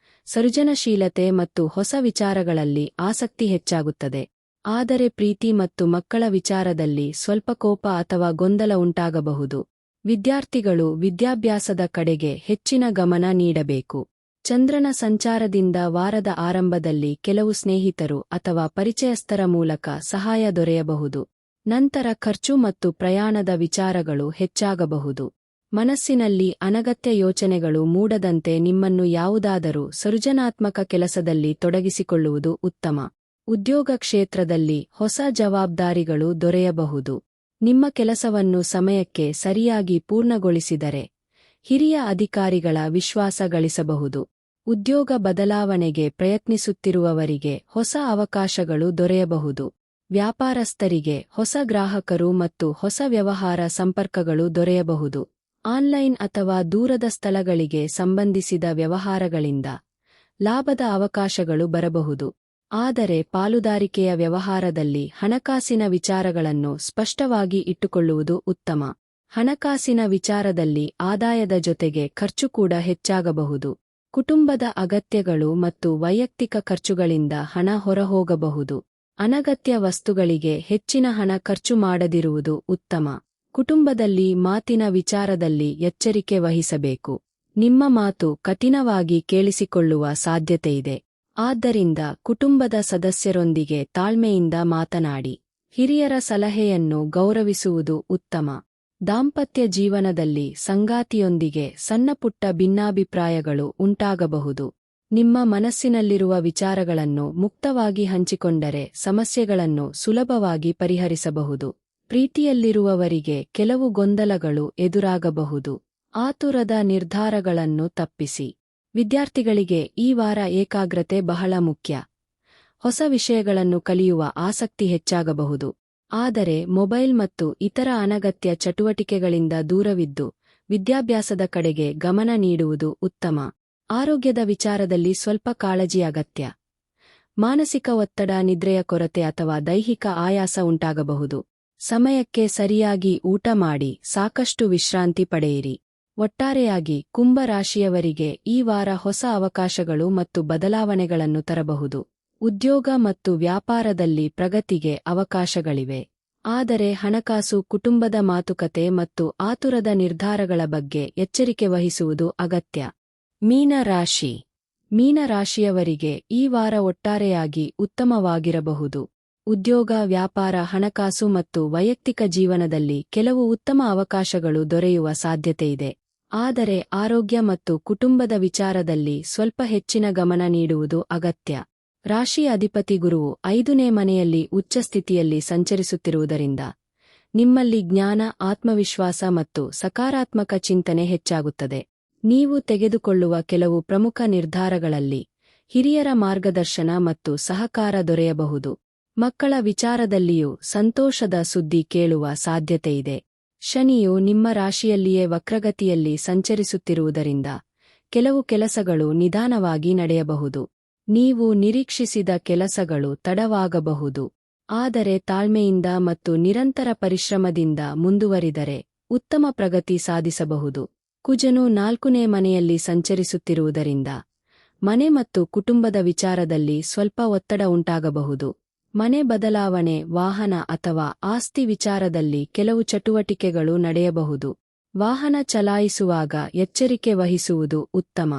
ಸೃಜನಶೀಲತೆ ಮತ್ತು ಹೊಸ ವಿಚಾರಗಳಲ್ಲಿ ಆಸಕ್ತಿ ಹೆಚ್ಚಾಗುತ್ತದೆ. ಆದರೆ ಪ್ರೀತಿ ಮತ್ತು ಮಕ್ಕಳ ವಿಚಾರದಲ್ಲಿ ಸ್ವಲ್ಪ ಕೋಪ ಅಥವಾ ಗೊಂದಲ ಉಂಟಾಗಬಹುದು. ವಿದ್ಯಾರ್ಥಿಗಳು ವಿದ್ಯಾಭ್ಯಾಸದ ಕಡೆಗೆ ಹೆಚ್ಚಿನ ಗಮನ ನೀಡಬೇಕು. ಚಂದ್ರನ ಸಂಚಾರದಿಂದ ವಾರದ ಆರಂಭದಲ್ಲಿ ಕೆಲವು ಸ್ನೇಹಿತರು ಅಥವಾ ಪರಿಚಯಸ್ಥರ ಮೂಲಕ ಸಹಾಯ ದೊರೆಯಬಹುದು. ನಂತರ ಖರ್ಚು ಮತ್ತು ಪ್ರಯಾಣದ ವಿಚಾರಗಳು ಹೆಚ್ಚಾಗಬಹುದು. ಮನಸ್ಸಿನಲ್ಲಿ ಅನಗತ್ಯ ಯೋಚನೆಗಳು ಮೂಡದಂತೆ ನಿಮ್ಮನ್ನು ಯಾವುದಾದರೂ ಸೃಜನಾತ್ಮಕ ಕೆಲಸದಲ್ಲಿ ತೊಡಗಿಸಿಕೊಳ್ಳುವುದು ಉತ್ತಮ. ಉದ್ಯೋಗ ಕ್ಷೇತ್ರದಲ್ಲಿ ಹೊಸ ಜವಾಬ್ದಾರಿಗಳು ದೊರೆಯಬಹುದು. ನಿಮ್ಮ ಕೆಲಸವನ್ನು ಸಮಯಕ್ಕೆ ಸರಿಯಾಗಿ ಪೂರ್ಣಗೊಳಿಸಿದರೆ ಹಿರಿಯ ಅಧಿಕಾರಿಗಳ ವಿಶ್ವಾಸ ಗಳಿಸಬಹುದು. ಉದ್ಯೋಗ ಬದಲಾವಣೆಗೆ ಪ್ರಯತ್ನಿಸುತ್ತಿರುವವರಿಗೆ ಹೊಸ ಅವಕಾಶಗಳು ದೊರೆಯಬಹುದು. ವ್ಯಾಪಾರಸ್ಥರಿಗೆ ಹೊಸ ಗ್ರಾಹಕರು ಮತ್ತು ಹೊಸ ವ್ಯವಹಾರ ಸಂಪರ್ಕಗಳು ದೊರೆಯಬಹುದು. ಆನ್ಲೈನ್ ಅಥವಾ ದೂರದ ಸ್ಥಳಗಳಿಗೆ ಸಂಬಂಧಿಸಿದ ವ್ಯವಹಾರಗಳಿಂದ ಲಾಭದ ಅವಕಾಶಗಳು ಬರಬಹುದು. ಆದರೆ ಪಾಲುದಾರಿಕೆಯ ವ್ಯವಹಾರದಲ್ಲಿ ಹಣಕಾಸಿನ ವಿಚಾರಗಳನ್ನು ಸ್ಪಷ್ಟವಾಗಿ ಇಟ್ಟುಕೊಳ್ಳುವುದು ಉತ್ತಮ. ಹಣಕಾಸಿನ ವಿಚಾರದಲ್ಲಿ ಆದಾಯದ ಜೊತೆಗೆ ಖರ್ಚು ಕೂಡ ಹೆಚ್ಚಾಗಬಹುದು. ಕುಟುಂಬದ ಅಗತ್ಯಗಳು ಮತ್ತು ವೈಯಕ್ತಿಕ ಖರ್ಚುಗಳಿಂದ ಹಣ ಹೊರಹೋಗಬಹುದು. ಅನಗತ್ಯ ವಸ್ತುಗಳಿಗೆ ಹೆಚ್ಚಿನ ಹಣ ಖರ್ಚು ಮಾಡದಿರುವುದು ಉತ್ತಮ. ಕುಟುಂಬದಲ್ಲಿ ಮಾತಿನ ವಿಚಾರದಲ್ಲಿ ಎಚ್ಚರಿಕೆ ವಹಿಸಬೇಕು. ನಿಮ್ಮ ಮಾತು ಕಠಿಣವಾಗಿ ಕೇಳಿಸಿಕೊಳ್ಳುವ ಸಾಧ್ಯತೆಯಿದೆ. ಆದ್ದರಿಂದ ಕುಟುಂಬದ ಸದಸ್ಯರೊಂದಿಗೆ ತಾಳ್ಮೆಯಿಂದ ಮಾತನಾಡಿ. ಹಿರಿಯರ ಸಲಹೆಯನ್ನು ಗೌರವಿಸುವುದು ಉತ್ತಮ. ದಾಂಪತ್ಯ ಜೀವನದಲ್ಲಿ ಸಂಗಾತಿಯೊಂದಿಗೆ ಸಣ್ಣಪುಟ್ಟ ಭಿನ್ನಾಭಿಪ್ರಾಯಗಳು ಉಂಟಾಗಬಹುದು. ನಿಮ್ಮ ಮನಸ್ಸಿನಲ್ಲಿರುವ ವಿಚಾರಗಳನ್ನು ಮುಕ್ತವಾಗಿ ಹಂಚಿಕೊಂಡರೆ ಸಮಸ್ಯೆಗಳನ್ನು ಸುಲಭವಾಗಿ ಪರಿಹರಿಸಬಹುದು. ಪ್ರೀತಿಯಲ್ಲಿರುವವರಿಗೆ ಕೆಲವು ಗೊಂದಲಗಳು ಎದುರಾಗಬಹುದು. ಆತುರದ ನಿರ್ಧಾರಗಳನ್ನು ತಪ್ಪಿಸಿ. ವಿದ್ಯಾರ್ಥಿಗಳಿಗೆ ಈ ವಾರ ಏಕಾಗ್ರತೆ ಬಹಳ ಮುಖ್ಯ. ಹೊಸ ವಿಷಯಗಳನ್ನು ಕಲಿಯುವ ಆಸಕ್ತಿ ಹೆಚ್ಚಾಗಬಹುದು. ಆದರೆ ಮೊಬೈಲ್ ಮತ್ತು ಇತರ ಅನಗತ್ಯ ಚಟುವಟಿಕೆಗಳಿಂದ ದೂರವಿದ್ದು ವಿದ್ಯಾಭ್ಯಾಸದ ಕಡೆಗೆ ಗಮನ ನೀಡುವುದು ಉತ್ತಮ. ಆರೋಗ್ಯದ ವಿಚಾರದಲ್ಲಿ ಸ್ವಲ್ಪ ಕಾಳಜಿ ಅಗತ್ಯ. ಮಾನಸಿಕ ಒತ್ತಡ, ನಿದ್ರೆಯ ಕೊರತೆ ಅಥವಾ ದೈಹಿಕ ಆಯಾಸ ಉಂಟಾಗಬಹುದು. ಸಮಯಕ್ಕೆ ಸರಿಯಾಗಿ ಊಟ ಮಾಡಿ ಸಾಕಷ್ಟು ವಿಶ್ರಾಂತಿ ಪಡೆಯಿರಿ. ಒಟ್ಟಾರೆಯಾಗಿ ಕುಂಭ ರಾಶಿಯವರಿಗೆ ಈ ವಾರ ಹೊಸ ಅವಕಾಶಗಳು ಮತ್ತು ಬದಲಾವಣೆಗಳನ್ನು ತರಬಹುದು. ಉದ್ಯೋಗ ಮತ್ತು ವ್ಯಾಪಾರದಲ್ಲಿ ಪ್ರಗತಿಗೆ ಅವಕಾಶಗಳಿವೆ. ಆದರೆ ಹಣಕಾಸು, ಕುಟುಂಬದ ಮಾತುಕತೆ ಮತ್ತು ಆತುರದ ನಿರ್ಧಾರಗಳ ಬಗ್ಗೆ ಎಚ್ಚರಿಕೆ ವಹಿಸುವುದು ಅಗತ್ಯ. ಮೀನ ರಾಶಿ. ಮೀನ ರಾಶಿಯವರಿಗೆ ಈ ವಾರ ಒಟ್ಟಾರೆಯಾಗಿ ಉತ್ತಮವಾಗಿರಬಹುದು. ಉದ್ಯೋಗ, ವ್ಯಾಪಾರ, ಹಣಕಾಸು ಮತ್ತು ವೈಯಕ್ತಿಕ ಜೀವನದಲ್ಲಿ ಕೆಲವು ಉತ್ತಮ ಅವಕಾಶಗಳು ದೊರೆಯುವ ಸಾಧ್ಯತೆಯಿದೆ. ಆದರೆ ಆರೋಗ್ಯ ಮತ್ತು ಕುಟುಂಬದ ವಿಚಾರದಲ್ಲಿ ಸ್ವಲ್ಪ ಹೆಚ್ಚಿನ ಗಮನ ನೀಡುವುದು ಅಗತ್ಯ. ರಾಶಿ ಅಧಿಪತಿ ಗುರುವು 5ನೇ ಮನೆಯಲ್ಲಿ ಉಚ್ಚಸ್ಥಿತಿಯಲ್ಲಿ ಸಂಚರಿಸುತ್ತಿರುವುದರಿಂದ ನಿಮ್ಮಲ್ಲಿ ಜ್ಞಾನ, ಆತ್ಮವಿಶ್ವಾಸ ಮತ್ತು ಸಕಾರಾತ್ಮಕ ಚಿಂತನೆ ಹೆಚ್ಚಾಗುತ್ತದೆ. ನೀವು ತೆಗೆದುಕೊಳ್ಳುವ ಕೆಲವು ಪ್ರಮುಖ ನಿರ್ಧಾರಗಳಲ್ಲಿ ಹಿರಿಯರ ಮಾರ್ಗದರ್ಶನ ಮತ್ತು ಸಹಕಾರ ದೊರೆಯಬಹುದು. ಮಕ್ಕಳ ವಿಚಾರದಲ್ಲಿಯೂ ಸಂತೋಷದ ಸುದ್ದಿ ಕೇಳುವ ಸಾಧ್ಯತೆಯಿದೆ. ಶನಿಯು ನಿಮ್ಮ ರಾಶಿಯಲ್ಲಿಯೇ ವಕ್ರಗತಿಯಲ್ಲಿ ಸಂಚರಿಸುತ್ತಿರುವುದರಿಂದ ಕೆಲವು ಕೆಲಸಗಳು ನಿಧಾನವಾಗಿ ನಡೆಯಬಹುದು. ನೀವು ನಿರೀಕ್ಷಿಸಿದ ಕೆಲಸಗಳು ತಡವಾಗಬಹುದು. ಆದರೆ ತಾಳ್ಮೆಯಿಂದ ಮತ್ತು ನಿರಂತರ ಪರಿಶ್ರಮದಿಂದ ಮುಂದುವರಿದರೆ ಉತ್ತಮ ಪ್ರಗತಿ ಸಾಧಿಸಬಹುದು. ಕುಜನು 4ನೇ ಮನೆಯಲ್ಲಿ ಸಂಚರಿಸುತ್ತಿರುವುದರಿಂದ ಮನೆ ಮತ್ತು ಕುಟುಂಬದ ವಿಚಾರದಲ್ಲಿ ಸ್ವಲ್ಪ ಒತ್ತಡ ಉಂಟಾಗಬಹುದು. ಮನೆ ಬದಲಾವಣೆ, ವಾಹನ ಅಥವಾ ಆಸ್ತಿ ವಿಚಾರದಲ್ಲಿ ಕೆಲವು ಚಟುವಟಿಕೆಗಳು ನಡೆಯಬಹುದು. ವಾಹನ ಚಲಾಯಿಸುವಾಗ ಎಚ್ಚರಿಕೆ ವಹಿಸುವುದು ಉತ್ತಮ.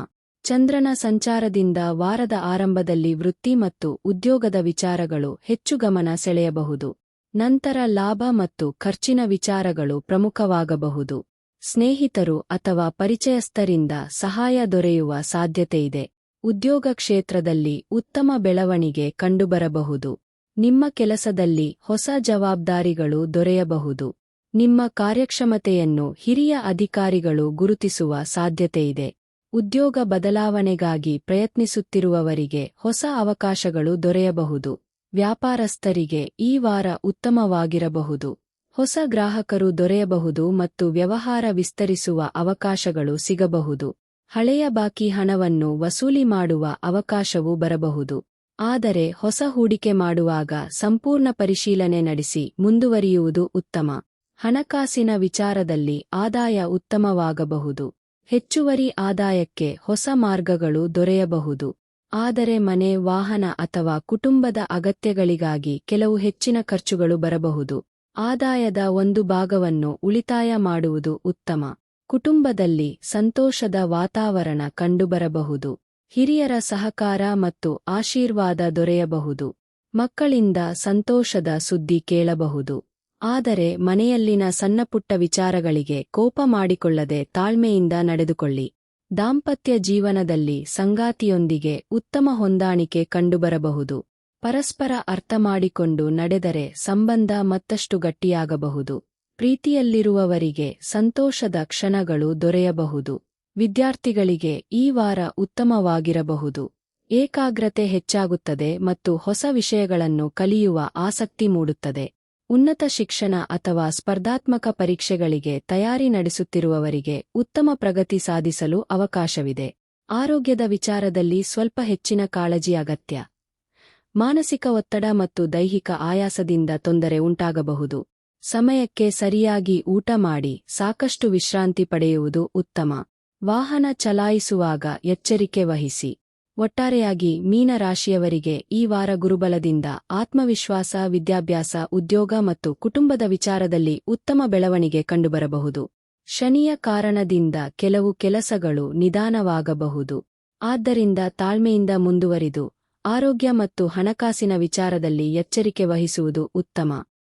ಚಂದ್ರನ ಸಂಚಾರದಿಂದ ವಾರದ ಆರಂಭದಲ್ಲಿ ವೃತ್ತಿ ಮತ್ತು ಉದ್ಯೋಗದ ವಿಚಾರಗಳು ಹೆಚ್ಚು ಗಮನ ಸೆಳೆಯಬಹುದು. ನಂತರ ಲಾಭ ಮತ್ತು ಖರ್ಚಿನ ವಿಚಾರಗಳು ಪ್ರಮುಖವಾಗಬಹುದು. ಸ್ನೇಹಿತರು ಅಥವಾ ಪರಿಚಯಸ್ಥರಿಂದ ಸಹಾಯ ದೊರೆಯುವ ಸಾಧ್ಯತೆಯಿದೆ. ಉದ್ಯೋಗ ಕ್ಷೇತ್ರದಲ್ಲಿ ಉತ್ತಮ ಬೆಳವಣಿಗೆ ಕಂಡುಬರಬಹುದು. ನಿಮ್ಮ ಕೆಲಸದಲ್ಲಿ ಹೊಸ ಜವಾಬ್ದಾರಿಗಳು ದೊರೆಯಬಹುದು. ನಿಮ್ಮ ಕಾರ್ಯಕ್ಷಮತೆಯನ್ನು ಹಿರಿಯ ಅಧಿಕಾರಿಗಳು ಗುರುತಿಸುವ ಸಾಧ್ಯತೆಯಿದೆ. ಉದ್ಯೋಗ ಬದಲಾವಣೆಗಾಗಿ ಪ್ರಯತ್ನಿಸುತ್ತಿರುವವರಿಗೆ ಹೊಸ ಅವಕಾಶಗಳು ದೊರೆಯಬಹುದು. ವ್ಯಾಪಾರಸ್ಥರಿಗೆ ಈ ವಾರ ಉತ್ತಮವಾಗಿರಬಹುದು. ಹೊಸ ಗ್ರಾಹಕರು ದೊರೆಯಬಹುದು ಮತ್ತು ವ್ಯವಹಾರ ವಿಸ್ತರಿಸುವ ಅವಕಾಶಗಳು ಸಿಗಬಹುದು. ಹಳೆಯ ಬಾಕಿ ಹಣವನ್ನು ವಸೂಲಿ ಮಾಡುವ ಅವಕಾಶವೂ ಬರಬಹುದು. ಆದರೆ ಹೊಸ ಹೂಡಿಕೆ ಮಾಡುವಾಗ ಸಂಪೂರ್ಣ ಪರಿಶೀಲನೆ ನಡೆಸಿ ಮುಂದುವರಿಯುವುದು ಉತ್ತಮ. ಹಣಕಾಸಿನ ವಿಚಾರದಲ್ಲಿ ಆದಾಯ ಉತ್ತಮವಾಗಬಹುದು. ಹೆಚ್ಚುವರಿ ಆದಾಯಕ್ಕೆ ಹೊಸ ಮಾರ್ಗಗಳು ದೊರೆಯಬಹುದು. ಆದರೆ ಮನೆ, ವಾಹನ ಅಥವಾ ಕುಟುಂಬದ ಅಗತ್ಯಗಳಿಗಾಗಿ ಕೆಲವು ಹೆಚ್ಚಿನ ಖರ್ಚುಗಳು ಬರಬಹುದು. ಆದಾಯದ ಒಂದು ಭಾಗವನ್ನು ಉಳಿತಾಯ ಮಾಡುವುದು ಉತ್ತಮ. ಕುಟುಂಬದಲ್ಲಿ ಸಂತೋಷದ ವಾತಾವರಣ ಕಂಡುಬರಬಹುದು. ಹಿರಿಯರ ಸಹಕಾರ ಮತ್ತು ಆಶೀರ್ವಾದ ದೊರೆಯಬಹುದು. ಮಕ್ಕಳಿಂದ ಸಂತೋಷದ ಸುದ್ದಿ ಕೇಳಬಹುದು. ಆದರೆ ಮನೆಯಲ್ಲಿನ ಸಣ್ಣಪುಟ್ಟ ವಿಚಾರಗಳಿಗೆ ಕೋಪ ಮಾಡಿಕೊಳ್ಳದೆ ತಾಳ್ಮೆಯಿಂದ ನಡೆದುಕೊಳ್ಳಿ. ದಾಂಪತ್ಯ ಜೀವನದಲ್ಲಿ ಸಂಗಾತಿಯೊಂದಿಗೆ ಉತ್ತಮ ಹೊಂದಾಣಿಕೆ ಕಂಡುಬರಬಹುದು. ಪರಸ್ಪರ ಅರ್ಥಮಾಡಿಕೊಂಡು ನಡೆದರೆ ಸಂಬಂಧ ಮತ್ತಷ್ಟು ಗಟ್ಟಿಯಾಗಬಹುದು. ಪ್ರೀತಿಯಲ್ಲಿರುವವರಿಗೆ ಸಂತೋಷದ ಕ್ಷಣಗಳು ದೊರೆಯಬಹುದು. ವಿದ್ಯಾರ್ಥಿಗಳಿಗೆ ಈ ವಾರ ಉತ್ತಮವಾಗಿರಬಹುದು. ಏಕಾಗ್ರತೆ ಹೆಚ್ಚಾಗುತ್ತದೆ ಮತ್ತು ಹೊಸ ವಿಷಯಗಳನ್ನು ಕಲಿಯುವ ಆಸಕ್ತಿ ಮೂಡುತ್ತದೆ. ಉನ್ನತ ಶಿಕ್ಷಣ ಅಥವಾ ಸ್ಪರ್ಧಾತ್ಮಕ ಪರೀಕ್ಷೆಗಳಿಗೆ ತಯಾರಿ ನಡೆಸುತ್ತಿರುವವರಿಗೆ ಉತ್ತಮ ಪ್ರಗತಿ ಸಾಧಿಸಲು ಅವಕಾಶವಿದೆ. ಆರೋಗ್ಯದ ವಿಚಾರದಲ್ಲಿ ಸ್ವಲ್ಪ ಹೆಚ್ಚಿನ ಕಾಳಜಿ ಅಗತ್ಯ. ಮಾನಸಿಕ ಒತ್ತಡ ಮತ್ತು ದೈಹಿಕ ಆಯಾಸದಿಂದ ತೊಂದರೆ ಉಂಟಾಗಬಹುದು. ಸಮಯಕ್ಕೆ ಸರಿಯಾಗಿ ಊಟ ಮಾಡಿ ಸಾಕಷ್ಟು ವಿಶ್ರಾಂತಿ ಪಡೆಯುವುದು ಉತ್ತಮ. ವಾಹನ ಚಲಾಯಿಸುವಾಗ ಎಚ್ಚರಿಕೆ ವಹಿಸಿ. ಒಟ್ಟಾರೆಯಾಗಿ ಮೀನ ರಾಶಿಯವರಿಗೆ ಈ ವಾರ ಗುರುಬಲದಿಂದ ಆತ್ಮವಿಶ್ವಾಸ, ವಿದ್ಯಾಭ್ಯಾಸ, ಉದ್ಯೋಗ ಮತ್ತು ಕುಟುಂಬದ ವಿಚಾರದಲ್ಲಿ ಉತ್ತಮ ಬೆಳವಣಿಗೆ ಕಂಡುಬರಬಹುದು. ಶನಿಯ ಕಾರಣದಿಂದ ಕೆಲವು ಕೆಲಸಗಳು ನಿಧಾನವಾಗಬಹುದು. ಆದ್ದರಿಂದ ತಾಳ್ಮೆಯಿಂದ ಮುಂದುವರಿದು ಆರೋಗ್ಯ ಮತ್ತು ಹಣಕಾಸಿನ ವಿಚಾರದಲ್ಲಿ ಎಚ್ಚರಿಕೆ ವಹಿಸುವುದು ಉತ್ತಮ.